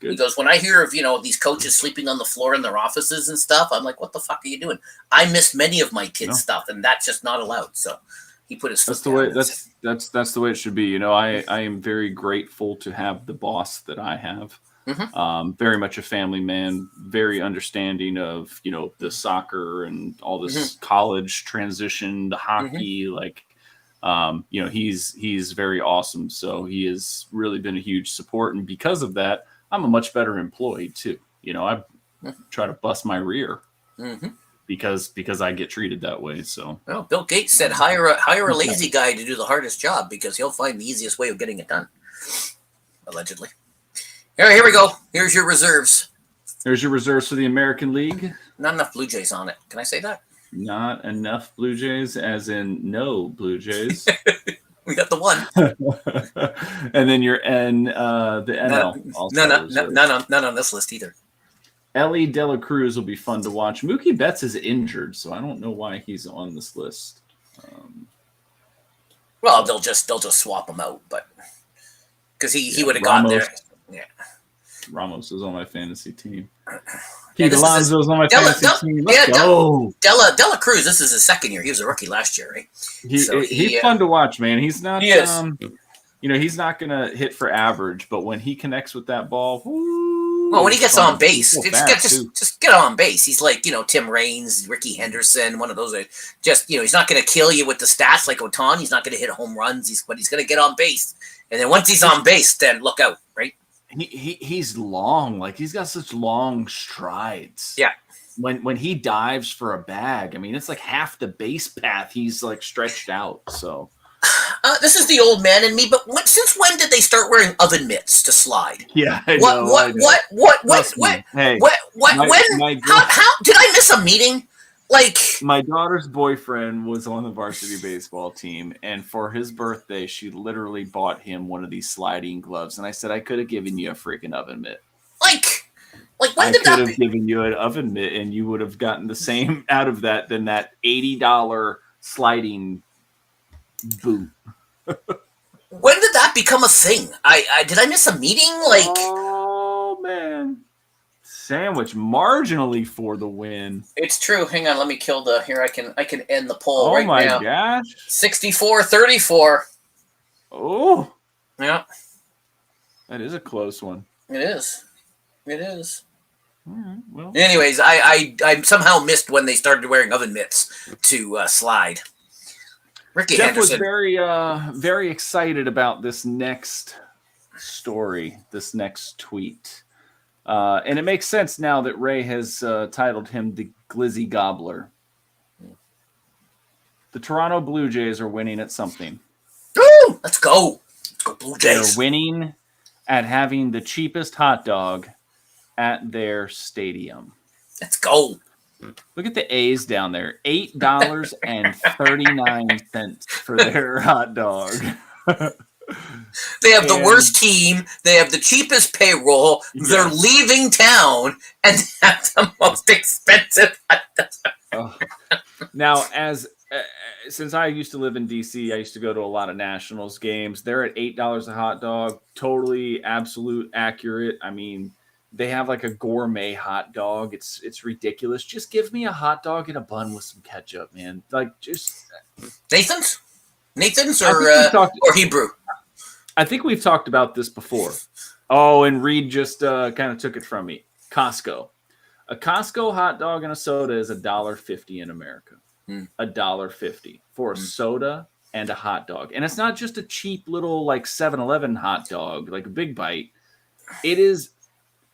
Good. He goes, when I hear of, these coaches sleeping on the floor in their offices and stuff, I'm like, what the fuck are you doing? I missed many of my kids' stuff, and that's just not allowed. So he put his foot down. That's the way it should be. I am very grateful to have the boss that I have. Very much a family man, very understanding of, the soccer and all this college transition, the hockey, he's very awesome. So he has really been a huge support. And because of that, I'm a much better employee too. I try to bust my rear because I get treated that way. So, well, Bill Gates said hire a lazy guy to do the hardest job because he'll find the easiest way of getting it done. Allegedly. All right, here we go. Here's your reserves. There's your reserves for the American League. Not enough Blue Jays on it. Can I say that? Not enough Blue Jays, as in no Blue Jays. We got the one. And then you're in the NL. None on this list either. Ellie De La Cruz will be fun to watch. Mookie Betts is injured, so I don't know why he's on this list. Well, they'll just swap him out, but because he would have gone there. Yeah. Ramos is on my fantasy team. Pete Alonso's on my fantasy team. Let's go. Dela Cruz, this is his second year. He was a rookie last year, right? He's fun to watch, man. He's not he is. He's not gonna hit for average, but when he connects with that ball, well, when he gets on base, just get on base. He's like, Tim Raines, Ricky Henderson, one of those. He's not going to kill you with the stats like Ohtani. He's not going to hit home runs. But he's going to get on base. And then once he's on base, then look out, right? He's long. Like, he's got such long strides. Yeah. When he dives for a bag, I mean, it's like half the base path. He's like stretched out. So. This is the old man in me, but since when did they start wearing oven mitts to slide? Yeah, I know. When? How did I miss a meeting? Like, my daughter's boyfriend was on the varsity baseball team, and for his birthday, she literally bought him one of these sliding gloves, and I said I could have given you a freaking oven mitt. Like when did that? I could have given you an oven mitt, and you would have gotten the same out of that than that $80 sliding boot. When did that become a thing? Did I miss a meeting? Oh man, sandwich marginally for the win. It's true. Hang on, let me kill the. Here, I can end the poll right now. Oh my gosh, 64-34. Oh, yeah, that is a close one. It is. All right, well. Anyways, I somehow missed when they started wearing oven mitts to slide. Ricky Jeff Henderson was very excited about this next story, this next tweet. And it makes sense now that Ray has titled him the Glizzy Gobbler. The Toronto Blue Jays are winning at something. Ooh, let's go. Let's go Blue Jays. They're winning at having the cheapest hot dog at their stadium. Let's go. Look at the A's down there. $8.39 for their hot dog. They have the worst team. They have the cheapest payroll. Yes. They're leaving town and have the most expensive hot dog. Now, since I used to live in D.C., I used to go to a lot of Nationals games. They're at $8 a hot dog. Totally, absolute, accurate. I mean, they have like a gourmet hot dog. It's ridiculous. Just give me a hot dog and a bun with some ketchup, man. Like, just Nathan's or Hebrew. I think we've talked about this before. Oh, and Reed just kind of took it from me. Costco. A Costco hot dog and a soda is $1.50 in America. $1.50 for a soda and a hot dog. And it's not just a cheap little like 7-Eleven hot dog, like a Big Bite. It is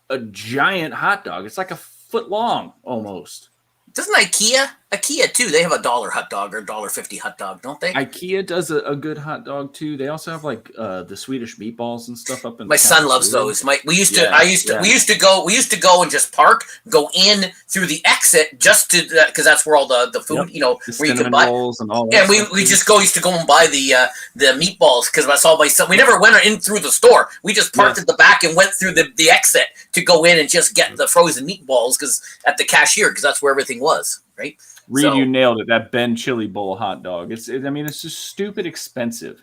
a giant hot dog. It's like a foot long almost. Doesn't IKEA too? They have $1 hot dog or $1.50 hot dog, don't they? IKEA does a good hot dog too. They also have like the Swedish meatballs and stuff up in. My son loves those. We used to go and just park, go in through the exit just to because that's where all the food, the where you can buy rolls and all that. Yeah, we used to go and buy the meatballs because I saw my son. We never went in through the store. We just parked at the back and went through the exit to go in and just get the frozen meatballs because at the cashier because that's where everything was, right? Reed, you nailed it. That Ben Chili Bowl hot dog. It's just stupid expensive,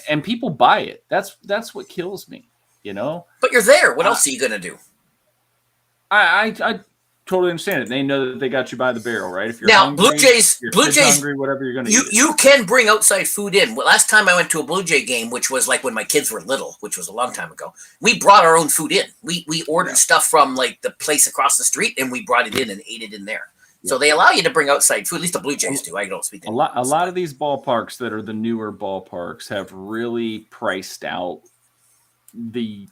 and people buy it. That's what kills me, But you're there. What else are you gonna do? I totally understand it. They know that they got you by the barrel, right? If you're Now, hungry, Blue Jays, hungry, whatever you're going to eat. You can bring outside food in. Well, last time I went to a Blue Jay game, which was like when my kids were little, which was a long time ago, we brought our own food in. We ordered stuff from like the place across the street, and we brought it in and ate it in there. Yeah. So they allow you to bring outside food. At least the Blue Jays do. I don't speak. A lot of these ballparks that are the newer ballparks have really priced out the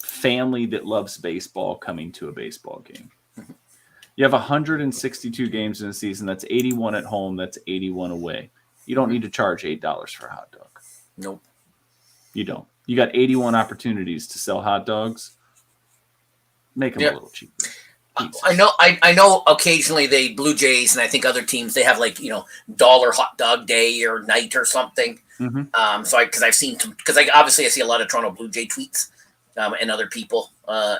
family that loves baseball coming to a baseball game. You have 162 games in a season. That's 81 at home. That's 81 away. You don't need to charge $8 for a hot dog. Nope. You don't. You got 81 opportunities to sell hot dogs. Make them a little cheaper. I know occasionally they Blue Jays and I think other teams, they have like, dollar hot dog day or night or something. Mm-hmm. So because I've seen, because I see a lot of Toronto Blue Jay tweets. And other people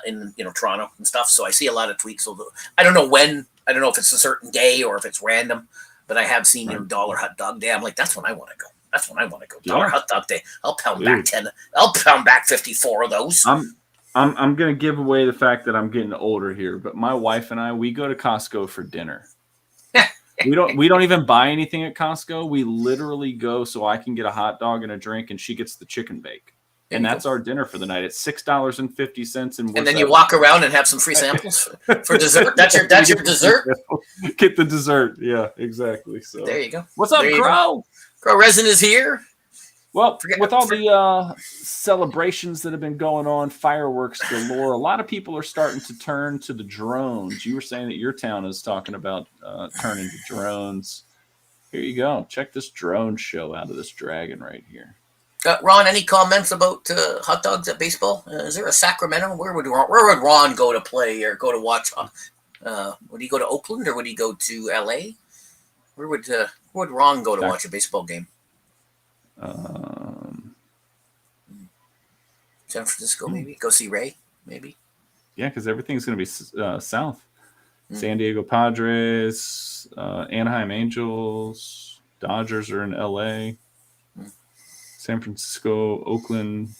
in Toronto and stuff. So I see a lot of tweets. So I don't know when. I don't know if it's a certain day or if it's random. But I have seen dollar hot dog day. I'm like, that's when I want to go. That's when I want to go. Dollar hot dog day. I'll pound back 10. I'll pound back 54 of those. I'm gonna give away the fact that I'm getting older here. But my wife and we go to Costco for dinner. We don't even buy anything at Costco. We literally go so I can get a hot dog and a drink, and she gets the chicken bake. And that's our dinner for the night. It's $6.50, and then you walk around and have some free samples for dessert. That's your dessert. Get the dessert. Yeah, exactly. So there you go. What's up, Crow? Crow Resin is here. Well, with all the celebrations that have been going on, fireworks galore, a lot of people are starting to turn to the drones. You were saying that your town is talking about turning to drones. Here you go. Check this drone show out of this dragon right here. Ron, any comments about hot dogs at baseball? Is there a Sacramento? Where would Ron go to play or go to watch? Would he go to Oakland or would he go to LA? Where would Ron go to watch a baseball game? San Francisco, maybe. Go see Ray, maybe. Yeah, because everything's going to be south. San Diego Padres, Anaheim Angels, Dodgers are in LA. San Francisco, Oakland.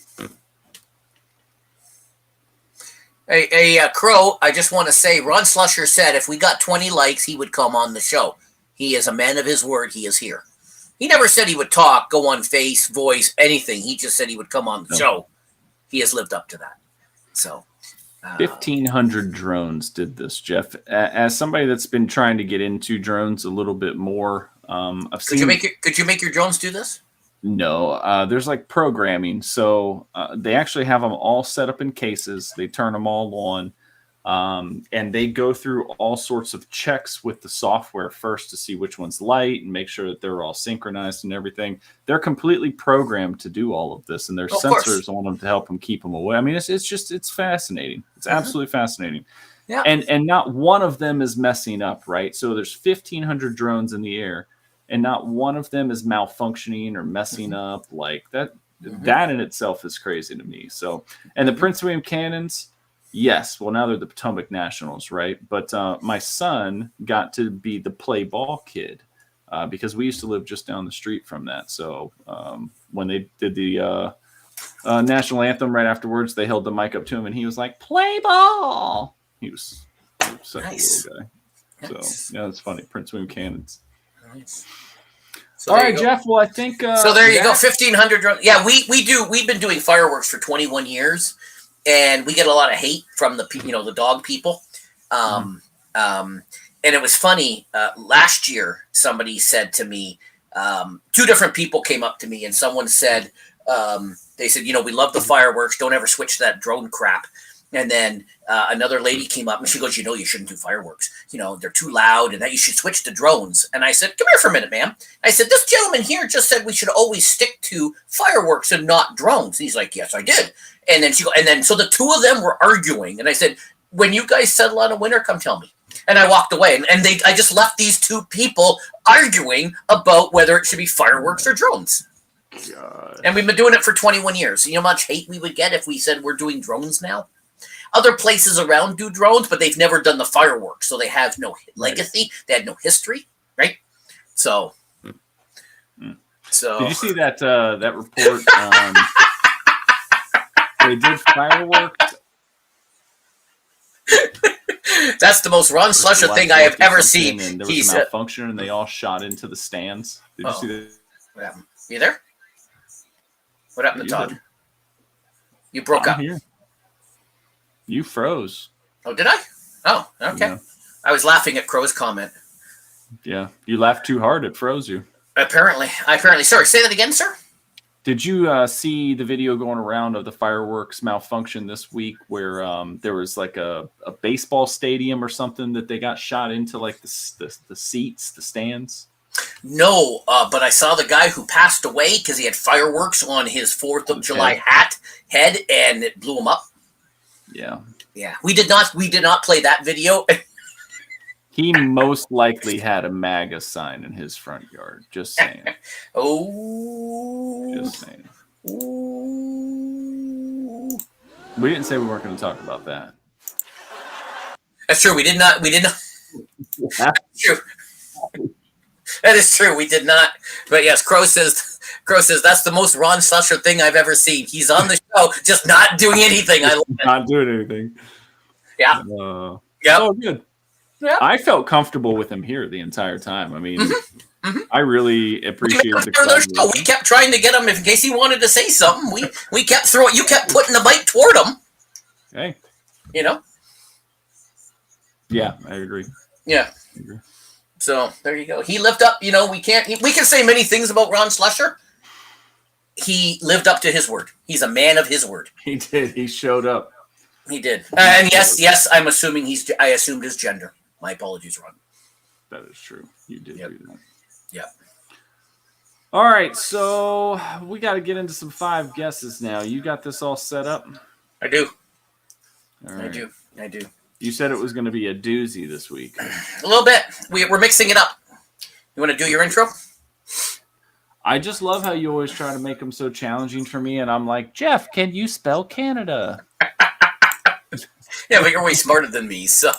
Hey, Crow, I just want to say, Ron Slusher said if we got 20 likes, he would come on the show. He is a man of his word. He is here. He never said he would talk, go on face, voice, anything. He just said he would come on the show. He has lived up to that. So, 1,500 drones did this, Jeff. As somebody that's been trying to get into drones a little bit more, could you make your drones do this? No, there's like programming. So they actually have them all set up in cases. They turn them all on, and they go through all sorts of checks with the software first to see which one's light and make sure that they're all synchronized and everything. They're completely programmed to do all of this, and there's sensors on them to help them keep them away. I mean, it's fascinating. It's absolutely fascinating. Yeah. And not one of them is messing up, right? So there's 1,500 drones in the air. And not one of them is malfunctioning or messing up like that. That in itself is crazy to me. So, and the Prince William Cannons, yes. Well, now they're the Potomac Nationals, right? But my son got to be the play ball kid because we used to live just down the street from that. So when they did the national anthem right afterwards, they held the mic up to him and he was like, "Play ball." He was such a little guy. Nice. So yeah, it's funny. Prince William Cannons. Nice. So all right, Jeff. Well, I think so. There you go. 1,500 drones. Yeah, we've been doing fireworks for 21 years, and we get a lot of hate from the dog people. And it was funny. Last year, somebody said to me, two different people came up to me, and someone said, they said, we love the fireworks. Don't ever switch to that drone crap. And then another lady came up and she goes, you shouldn't do fireworks. They're too loud and that you should switch to drones. And I said, come here for a minute, ma'am. I said, this gentleman here just said we should always stick to fireworks and not drones. And he's like, yes, I did. And then so the two of them were arguing. And I said, when you guys settle on a winner, come tell me. And I walked away. And I just left these two people arguing about whether it should be fireworks or drones. God. And we've been doing it for 21 years. You know how much hate we would get if we said we're doing drones now? Other places around do drones, but they've never done the fireworks, so they have no legacy. They had no history, right? So, did you see that report? They did fireworks. That's the most Ron Slusher thing I have ever seen. And there was a malfunction, and they all shot into the stands. Did you see that? What happened? You there? What happened to Todd? You broke up. Here. You froze. Oh, did I? Oh, okay. Yeah. I was laughing at Crow's comment. Yeah, you laughed too hard. It froze you. Apparently. Sorry, say that again, sir. Did you see the video going around of the fireworks malfunction this week where there was like a baseball stadium or something that they got shot into, like the seats, the stands? No, but I saw the guy who passed away because he had fireworks on his 4th of July head, and it blew him up. Yeah. Yeah. We did not play that video. He most likely had a MAGA sign in his front yard. Just saying. Oh. Just saying. Ooh. We didn't say we weren't going to talk about that. That's true. We did not. That's true. That is true. We did not. But yes, Crow says that's the most Ron Slusher thing I've ever seen. He's on the show, just not doing anything. Not doing anything. Yeah. Yeah. Oh, good. Yeah. I felt comfortable with him here the entire time. I mean, I really appreciated the we kept trying to get him in case he wanted to say something. We kept throwing. You kept putting the mic toward him. Hey. You know. Yeah, I agree. Yeah. I agree. So there you go. He lived up. You know, we can say many things about Ron Slusher. He lived up to his word. He's a man of his word. He did. He showed up. He did. And yes, I assumed his gender. My apologies, Ron. That is true. You did do that. Yeah. All right, so we got to get into some 5 guesses now. You got this all set up? I do. All right. I do. You said it was going to be a doozy this week. A little bit. We're mixing it up. You want to do your intro? I just love how you always try to make them so challenging for me, and I'm like, Jeff, can you spell Canada? Yeah, but you're way smarter than me, so.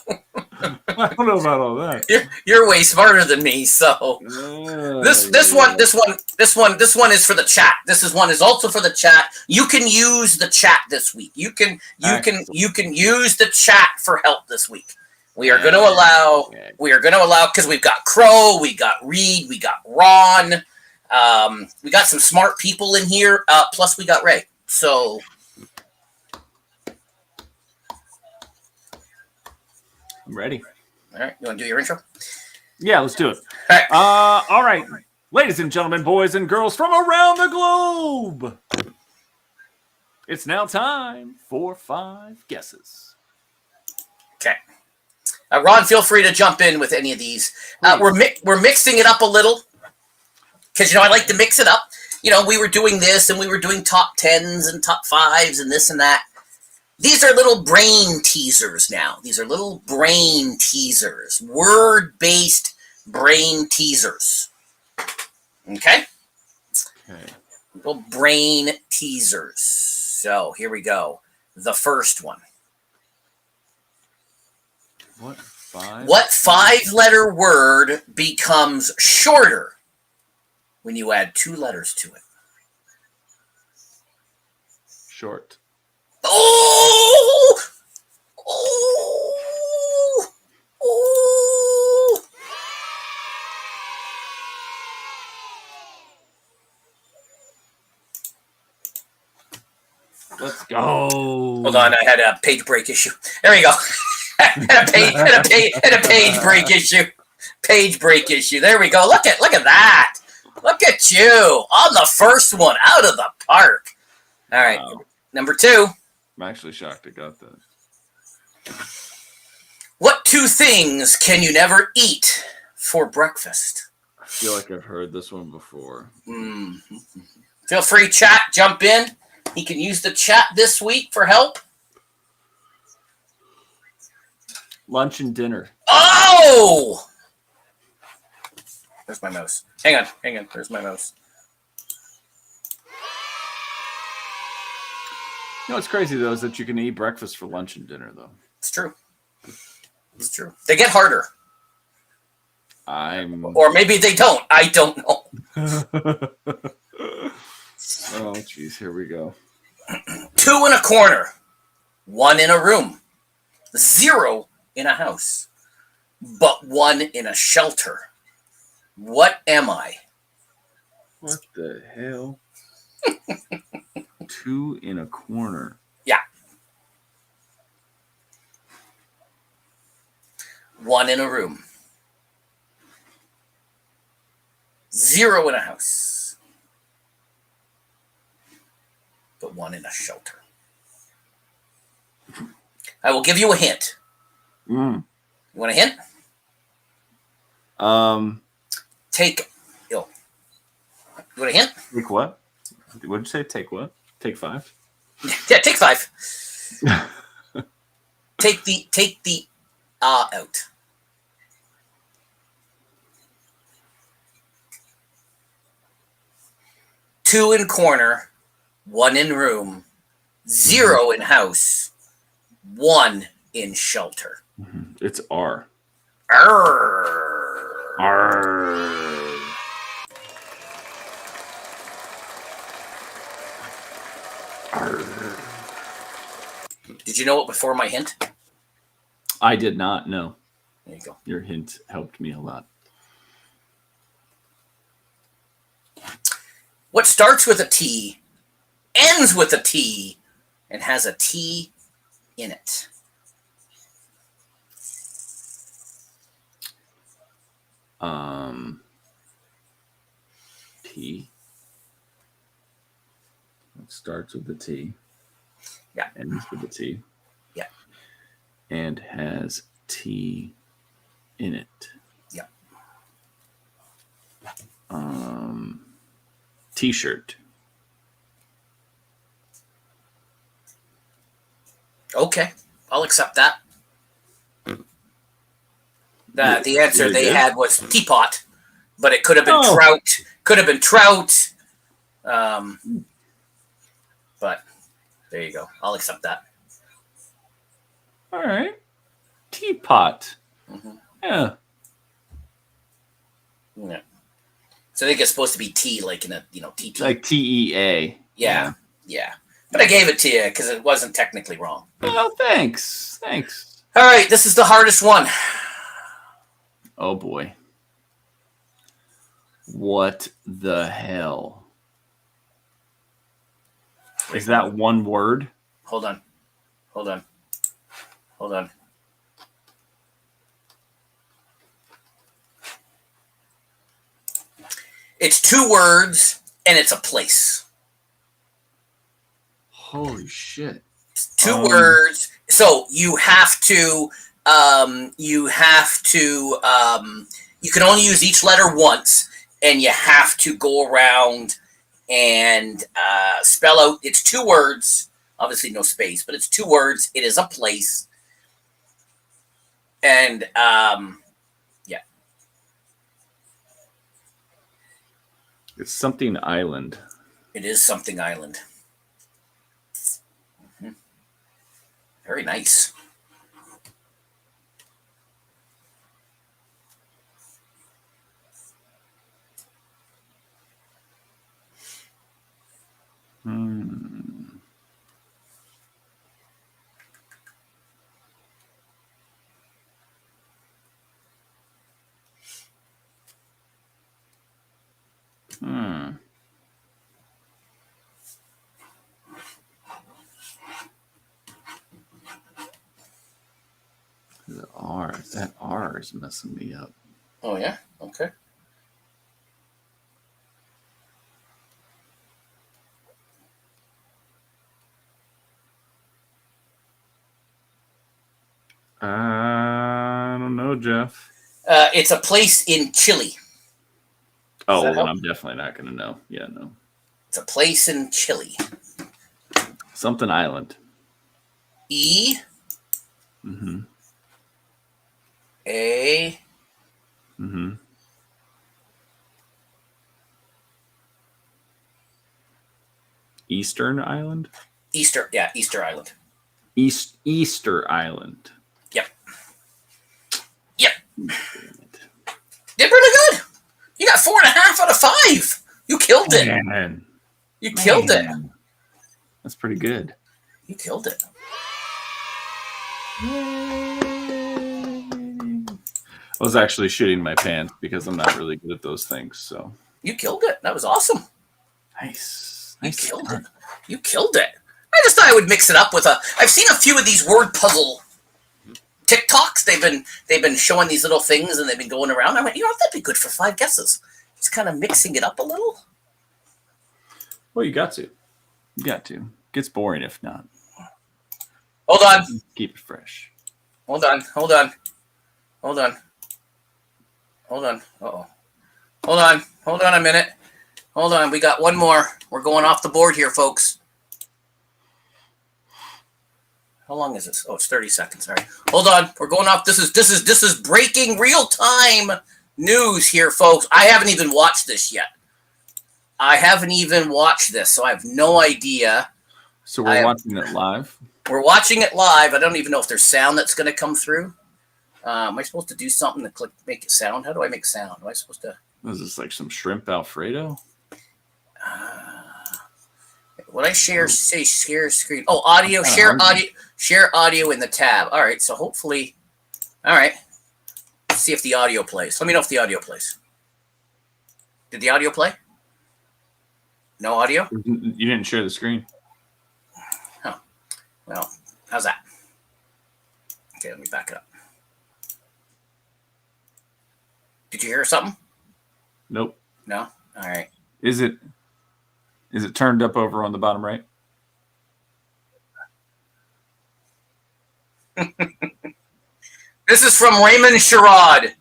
I don't know about all that. You're way smarter than me, so. This one is for the chat. This one is also for the chat. You can use the chat this week. You can use the chat for help this week. We are going to allow because we've got Crow, we got Reed, we got Ron, we got some smart people in here. Plus we got Ray. So. I'm ready. All right. You want to do your intro? Yeah, let's do it. All right. Ladies and gentlemen, boys and girls from around the globe, it's now time for 5 guesses. Okay. Ron, feel free to jump in with any of these. We're mixing it up a little because, I like to mix it up. We were doing this and we were doing top 10s and top 5s and this and that. These are little brain teasers now. These are little brain teasers. Word-based brain teasers. Okay? Little brain teasers. So, here we go. The first one. What 5-letter word becomes shorter when you add 2 letters to it? Short. Oh! Let's go. Hold on, I had a page break issue. There we go. had a page break issue. Page break issue. There we go. Look at that. Look at you on the first one, out of the park. All right, number 2. I'm actually shocked I got that. What 2 things can you never eat for breakfast? I feel like I've heard this one before. Mm-hmm. Feel free, chat, jump in. He can use the chat this week for help. Lunch and dinner. Oh! There's my mouse. Hang on. There's my mouse. What's crazy, though, is that you can eat breakfast for lunch and dinner, though. It's true. They get harder. Or maybe they don't. I don't know. Oh, jeez. Here we go. 2 in a corner. 1 in a room. 0 in a house, but one in a shelter. What am I? What the hell? 2 in a corner. Yeah. 1 in a room. 0 in a house. But 1 in a shelter. I will give you a hint. Mm. You want a hint? Take. You want a hint? Take what? What did you say? Take what? Take 5? Yeah, take 5. take the out. Two in corner, 1 in room, 0 in house, 1 in shelter. It's R. Arr. R. R. Did you know it before my hint? I did not know. There you go. Your hint helped me a lot. What starts with a T, ends with a T, and has a T in it? T. It starts with the T. Yeah. Ends with the T. Yeah. And has T in it. Yeah. T-shirt. Okay, I'll accept that. The answer they had was teapot, but it could have been trout. Could have been trout. But there you go. I'll accept that. All right. Teapot. Mm-hmm. Yeah. Yeah. So I think it's supposed to be T, like in a TT. Like TEA. Yeah. But I gave it to you because it wasn't technically wrong. Well, thanks. All right, this is the hardest one. Oh boy. What the hell? Is that one word? Hold on. It's 2 words and it's a place. Holy shit. It's 2 words. So you have to you can only use each letter once, and you have to go around and spell out. It's 2 words, obviously no space, but it's 2 words. It is a place, and yeah, It's something island. it is something island. Mm-hmm. Very nice. The R. That R is messing me up. Oh yeah. Okay. I don't know, Jeff. It's a place in Chile. Oh, well, I'm definitely not going to know. Yeah, no. It's a place in Chile. Something island. E. Mm-hmm. A. Mm-hmm. Eastern Island? Easter Island. Easter Island. Yep. Did pretty good. You got 4.5 out of 5. You killed it. Man. You killed it. That's pretty good. You killed it. I was actually shitting my pants because I'm not really good at those things. So You killed it. That was awesome. nice. You killed it. You killed it. I just thought I would mix it up with a. I've seen a few of these word puzzle TikToks. They've been showing these little things and they've been going around. I went, that'd be good for 5 guesses. Just kind of mixing it up a little. Well, you got to. You got to. Gets boring if not. Hold on. Keep it fresh. Hold on. Hold on. Hold on. Hold on. Uh-oh. Hold on. Hold on a minute. Hold on. We got one more. We're going off the board here, folks. How long is this? Oh, it's 30 seconds. All right. Hold on. We're going off. This is breaking real-time news here, folks. I haven't even watched this yet. I haven't even watched this, so I have no idea. So we're watching it live? We're watching it live. I don't even know if there's sound that's going to come through. Am I supposed to do something to make it sound? How do I make sound? Am I supposed to? Is this like some shrimp Alfredo? Would I share screen? Oh, audio. Share audio in the tab. All right. So hopefully, all right. Let's see if the audio plays. Let me know if the audio plays. Did the audio play? No audio? You didn't share the screen. Oh, well, how's that? Okay, let me back it up. Did you hear something? Nope. No? All right. Is it turned up over on the bottom right? This is from Raymond Sherrod. Is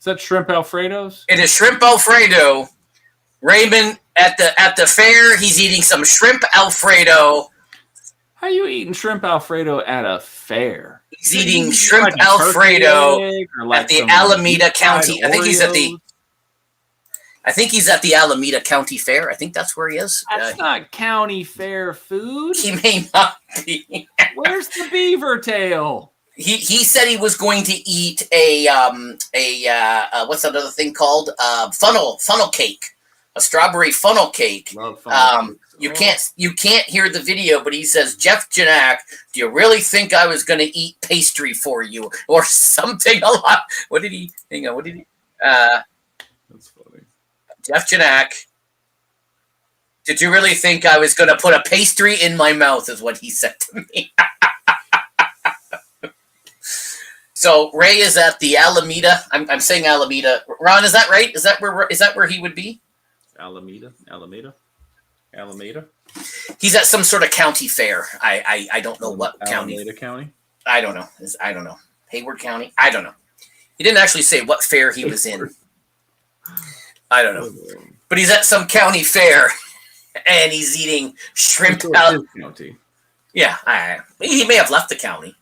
that shrimp Alfredos? It is shrimp Alfredo. Raymond at the fair, he's eating some shrimp Alfredo. How are you eating shrimp Alfredo at a fair? He's eating shrimp Alfredo at the Alameda County. I think he's at the Alameda County Fair. I think that's where he is. That's not county fair food. He may not be. Where's the beaver tail? He said he was going to eat a what's that other thing called? Funnel cake, a strawberry funnel cake. Love funnel cake. You can't hear the video, but he says, Jeff Janak, do you really think I was going to eat pastry for you or something a lot? What did he? Hang on. What did he? That's funny. Jeff Janak, did you really think I was going to put a pastry in my mouth? Is what he said to me. So Ray is at the Alameda. I'm saying Alameda. Ron, is that right? Is that where he would be? Alameda. He's at some sort of county fair. I don't know what county. Alameda County. I don't know. I don't know. Hayward County. I don't know. He didn't actually say what fair he was in. I don't know. But he's at some county fair, and he's eating shrimp. County. Yeah, he may have left the county.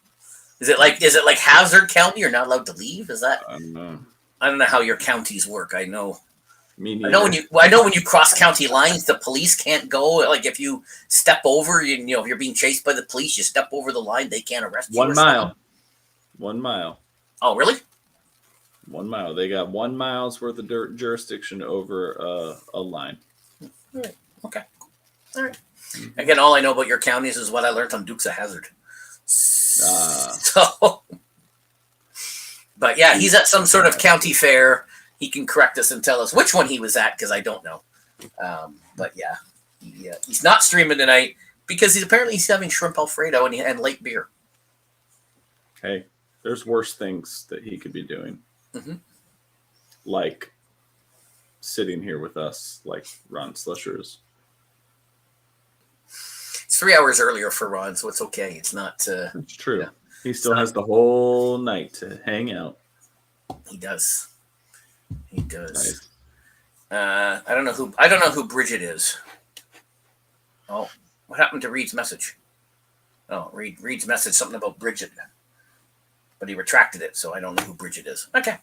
Is it like Hazard County? You're not allowed to leave? Is that? I don't know. I don't know how your counties work. I know. Me I know when you cross county lines, the police can't go. Like if you step over, if you're being chased by the police, you step over the line, they can't arrest you. 1 mile. 1 mile. Oh, really? 1 mile. They got 1 mile's worth of jurisdiction over a line. All right. Okay. All right. Again, all I know about your counties is what I learned on Dukes of Hazzard. So, but yeah, he's at some sort of county fair. He can correct us and tell us which one he was at because I don't know. But yeah, he's not streaming tonight because he's having shrimp Alfredo and light beer. Hey, there's worse things that he could be doing, like sitting here with us, like Ron Slusher is. It's 3 hours earlier for Ron, so it's okay. It's not. It's true. Yeah. He still has the whole night to hang out. He does. He does. Nice. I don't know who Bridget is. Oh, what happened to Reed's message? Oh, Reed's message something about Bridget, but he retracted it, so I don't know who Bridget is. Okay,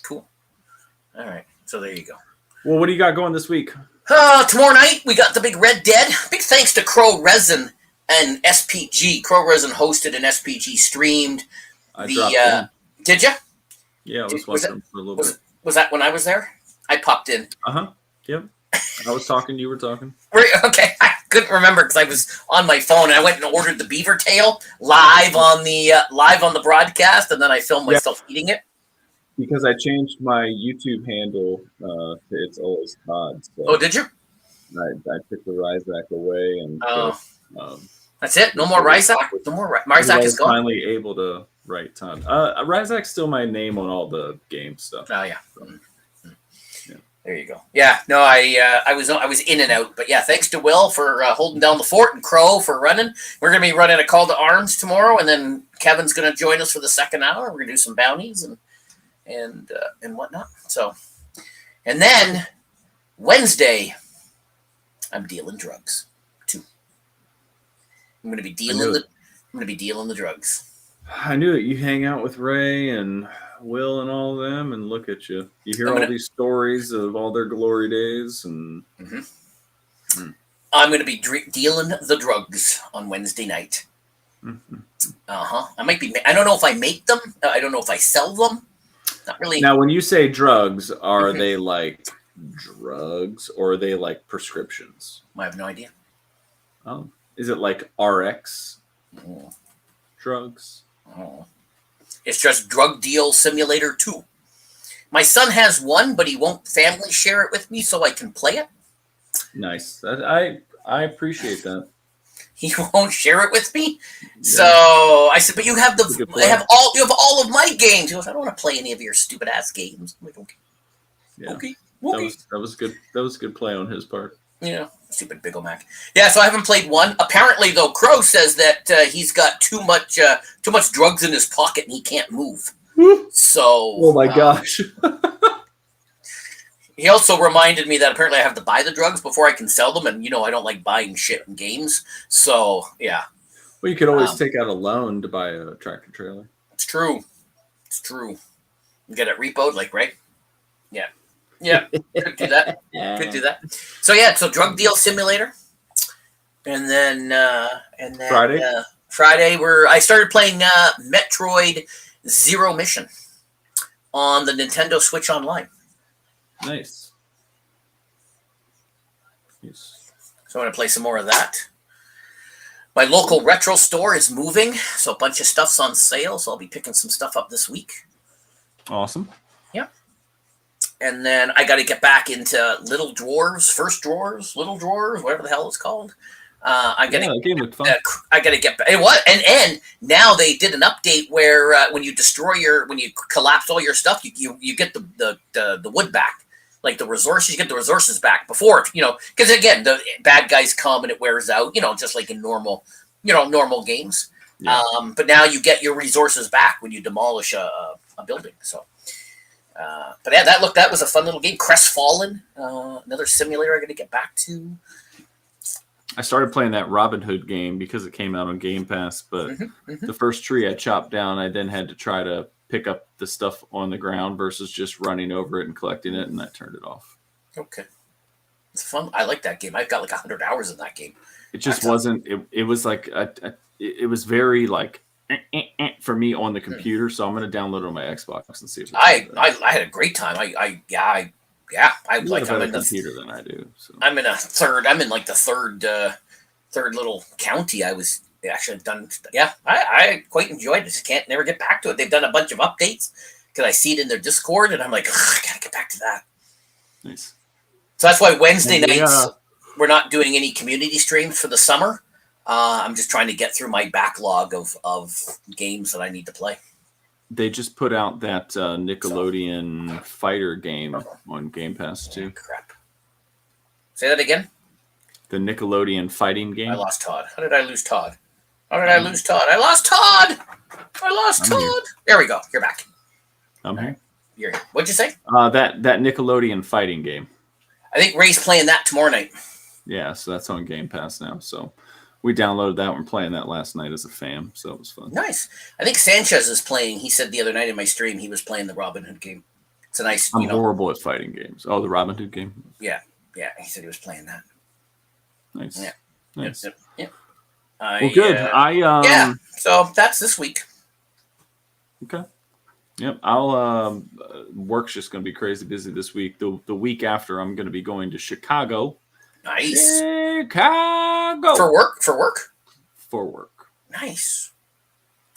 cool. All right, so there you go. Well, what do you got going this week? Tomorrow night, we got the big Red Dead. Big thanks to Crow Resin and SPG. Crow Resin hosted and SPG streamed. Did you? Yeah, I was watching for a little bit. Was that when I was there? I popped in. Yep. I was talking. You were talking. Okay. couldn't remember because I was on my phone and I went and ordered the beaver tail live on the broadcast, and then I filmed myself eating it. Because I changed my YouTube handle to It's Always Todd. So Oh, did you? I took the Ryzak away and that's it. No more Ryzak. No more Ryzak is gone. Finally able to write Todd. Ryzak's still my name on all the game stuff. Oh yeah. Yeah. There you go. Yeah. No, I was in and out, but yeah, thanks to Will for holding down the fort and Crow for running. We're gonna be running a call to arms tomorrow, and then Kevin's gonna join us for the second hour. We're gonna do some bounties and whatnot. So, and then Wednesday, I'm dealing drugs too. I'm gonna be dealing the drugs. I knew it. You hang out with Ray and Will and all of them, and look at you. You hear all these stories of all their glory days, and I'm going to be dealing the drugs on Wednesday night. I might be. I don't know if I make them. I don't know if I sell them. Not really. Now, when you say drugs, are they like drugs or are they like prescriptions? I have no idea. Oh, is it like RX drugs? Oh. It's just Drug Deal Simulator 2. My son has one, but he won't family share it with me so I can play it. Nice. I appreciate that. He won't share it with me. Yeah. So I said, but you have you have all of my games. He goes, I don't want to play any of your stupid ass games. I'm like, okay. Yeah. Okay. That was good. That was a good play on his part. Yeah, stupid Big Mac. Yeah, so I haven't played one. Apparently, though, Crow says that he's got too much drugs in his pocket and he can't move. So, oh my gosh. He also reminded me that apparently I have to buy the drugs before I can sell them, and I don't like buying shit in games. So, yeah. Well, you could always take out a loan to buy a tractor trailer. It's true. It's true. You get it repoed, like, right? Yeah. Yeah, could do that. Could do that. So yeah, so Drug Deal Simulator, and then Friday. Friday I started playing Metroid Zero Mission on the Nintendo Switch Online. Nice. So I'm gonna play some more of that. My local retro store is moving, so a bunch of stuff's on sale. So I'll be picking some stuff up this week. Awesome. Yeah. And then I got to get back into Little Dwarves, Little Dwarves, whatever the hell it's called. The game looked fun. I got to get back. It was, and now they did an update where when you collapse all your stuff, you get the wood back, like the resources. You get the resources back before, because again the bad guys come and it wears out, just like in normal games. Yeah. But now you get your resources back when you demolish a building. So. But yeah, that was a fun little game. Crestfallen, another simulator I'm going to get back to. I started playing that Robin Hood game because it came out on Game Pass, but the first tree I chopped down, I then had to try to pick up the stuff on the ground versus just running over it and collecting it, and I turned it off. Okay. It's fun. I like that game. I've got like 100 hours in that game. It just wasn't, it was like, it was very like, for me on the computer, so I'm going to download it on my Xbox and see if I had a great time. I like I'm in the computer than I do. So. I'm in like the third little county. I was actually done. Yeah, I quite enjoyed it. Just can't never get back to it. They've done a bunch of updates because I see it in their Discord, and I'm like, I gotta get back to that. Nice. So that's why Wednesday nights we're not doing any community streams for the summer. I'm just trying to get through my backlog of games that I need to play. They just put out that Nickelodeon fighter game on Game Pass too. Crap. Say that again? The Nickelodeon fighting game. I lost Todd. How did I lose Todd? I lost Todd! Here. There we go. You're back. I'm here. You're here. What'd you say? That Nickelodeon fighting game. I think Ray's playing that tomorrow night. Yeah, so that's on Game Pass now. So we downloaded that. We're playing that last night as a fam, so it was fun. Nice. I think Sanchez is playing. He said the other night in my stream he was playing the Robin Hood game. It's a nice. I'm horrible at fighting games. Oh, the Robin Hood game. Yeah. He said he was playing that. Nice. Yeah. Nice. Yeah. Well, good. Yeah. So that's this week. Okay. Yep. I'll work's just going to be crazy busy this week. The week after, I'm going to be going to Chicago Nice. Chicago. For work? For work. Nice.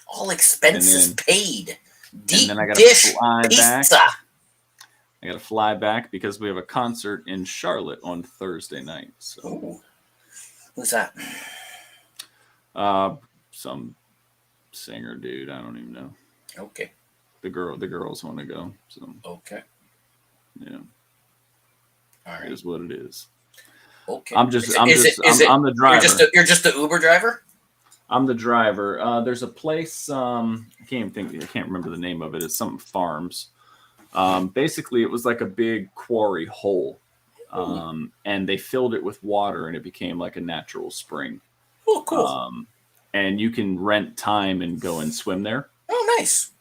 All expenses paid. Deep then I gotta dish fly pizza. back. I got to fly back because we have a concert in Charlotte on Thursday night. So, ooh. Who's that? Some singer dude. I don't even know. Okay. The girls want to go. So okay. Yeah. All right. It is what it is. Okay. I'm the driver. You're just the Uber driver? I'm the driver. There's a place. I can't remember the name of it. It's something farms. Basically, it was like a big quarry hole, and they filled it with water, and it became like a natural spring. Oh, cool! And you can rent time and go and swim there. Oh, nice!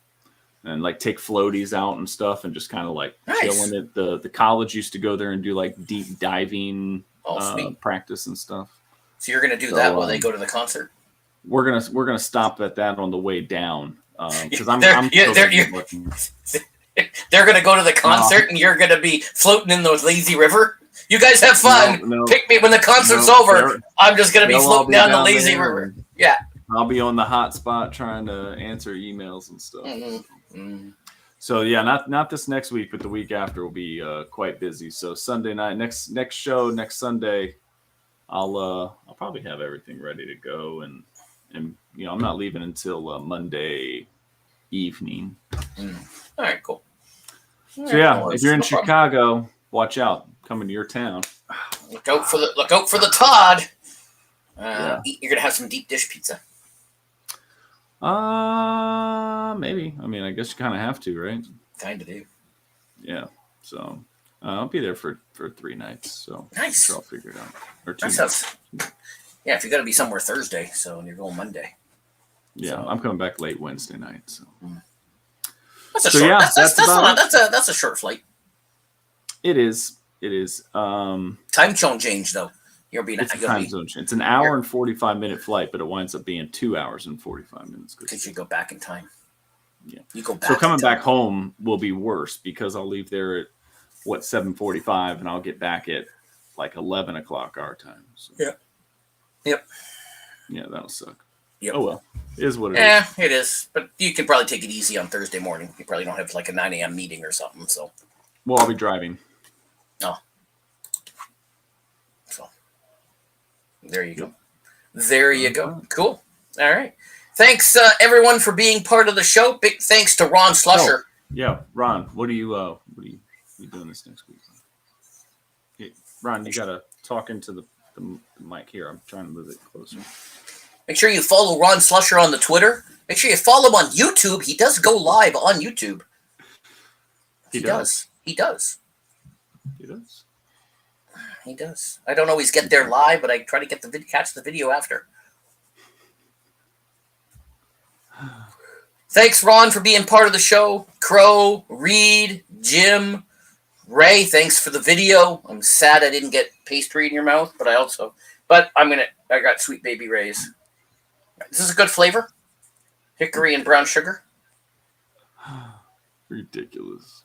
And like take floaties out and stuff, and just kind of like chill in it. The college used to go there and do like deep diving practice and stuff. So you're gonna do that while they go to the concert? We're gonna stop at that on the way down because they're going to go to the concert and you're going to be floating in the lazy river. You guys have fun. No, pick me when the concert's over. I'm just going to be floating down the lazy river. Yeah. I'll be on the hot spot trying to answer emails and stuff. Mm-hmm. So yeah, not this next week, but the week after will be quite busy. So Sunday night, next show next Sunday, I'll probably have everything ready to go, and I'm not leaving until Monday evening. All right, cool. So yeah, if you're in Chicago, watch out. Coming to your town. Look out for the Todd. You're gonna have some deep dish pizza. Maybe. I mean, I guess you kind of have to, right? Kind of do. Yeah. So I'll be there for 3 nights. So nice. I'm sure I'll figure it out. Or 2 nights. Yeah, if you're gonna be somewhere Thursday, so you're going Monday. Yeah, so. I'm coming back late Wednesday night. So. That's a short. Yeah, that's a short flight. It is. Time zone change though. It's time zone change. It's an hour and 45-minute flight, but it winds up being 2 hours and 45 minutes. Because you go back in time. Yeah. You go back. So coming back home will be worse because I'll leave there at 7:45 and I'll get back at like 11 o'clock our time. So. Yeah. Yep. Yeah, that'll suck. Yep. Oh well, it is what it is. Yeah, it is. But you can probably take it easy on Thursday morning. You probably don't have like a 9 a.m. meeting or something. So. Well, I'll be driving. Oh. So. There you go. There you go. Cool. All right. Thanks, everyone, for being part of the show. Big thanks to Ron Slusher. Oh, yeah, Ron. What are you doing this next week? Hey, Ron, you gotta talk into the mic here. I'm trying to move it closer. Make sure you follow Ron Slusher on the Twitter. Make sure you follow him on YouTube. He does go live on YouTube. He does. He does. I don't always get there live, but I try to catch the video after. Thanks, Ron, for being part of the show. Crow, Reed, Jim, Ray, thanks for the video. I'm sad I didn't get pastry in your mouth, but I got Sweet Baby Ray's. This is a good flavor. Hickory and brown sugar. Ridiculous.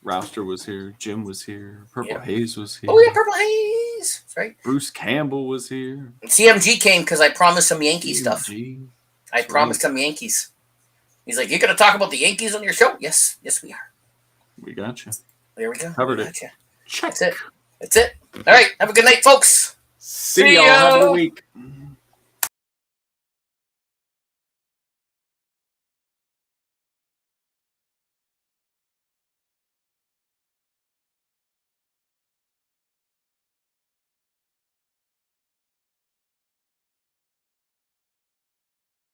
Rouster was here. Jim was here. Purple Haze was here. Oh, yeah, Purple Haze. That's right. Bruce Campbell was here. CMG came because I promised him Yankee stuff. I promised him Yankees. He's like, you're going to talk about the Yankees on your show? Yes. Yes, we are. We got you. There we go. Covered it. That's it. All right. Have a good night, folks. See y'all. Have a good week.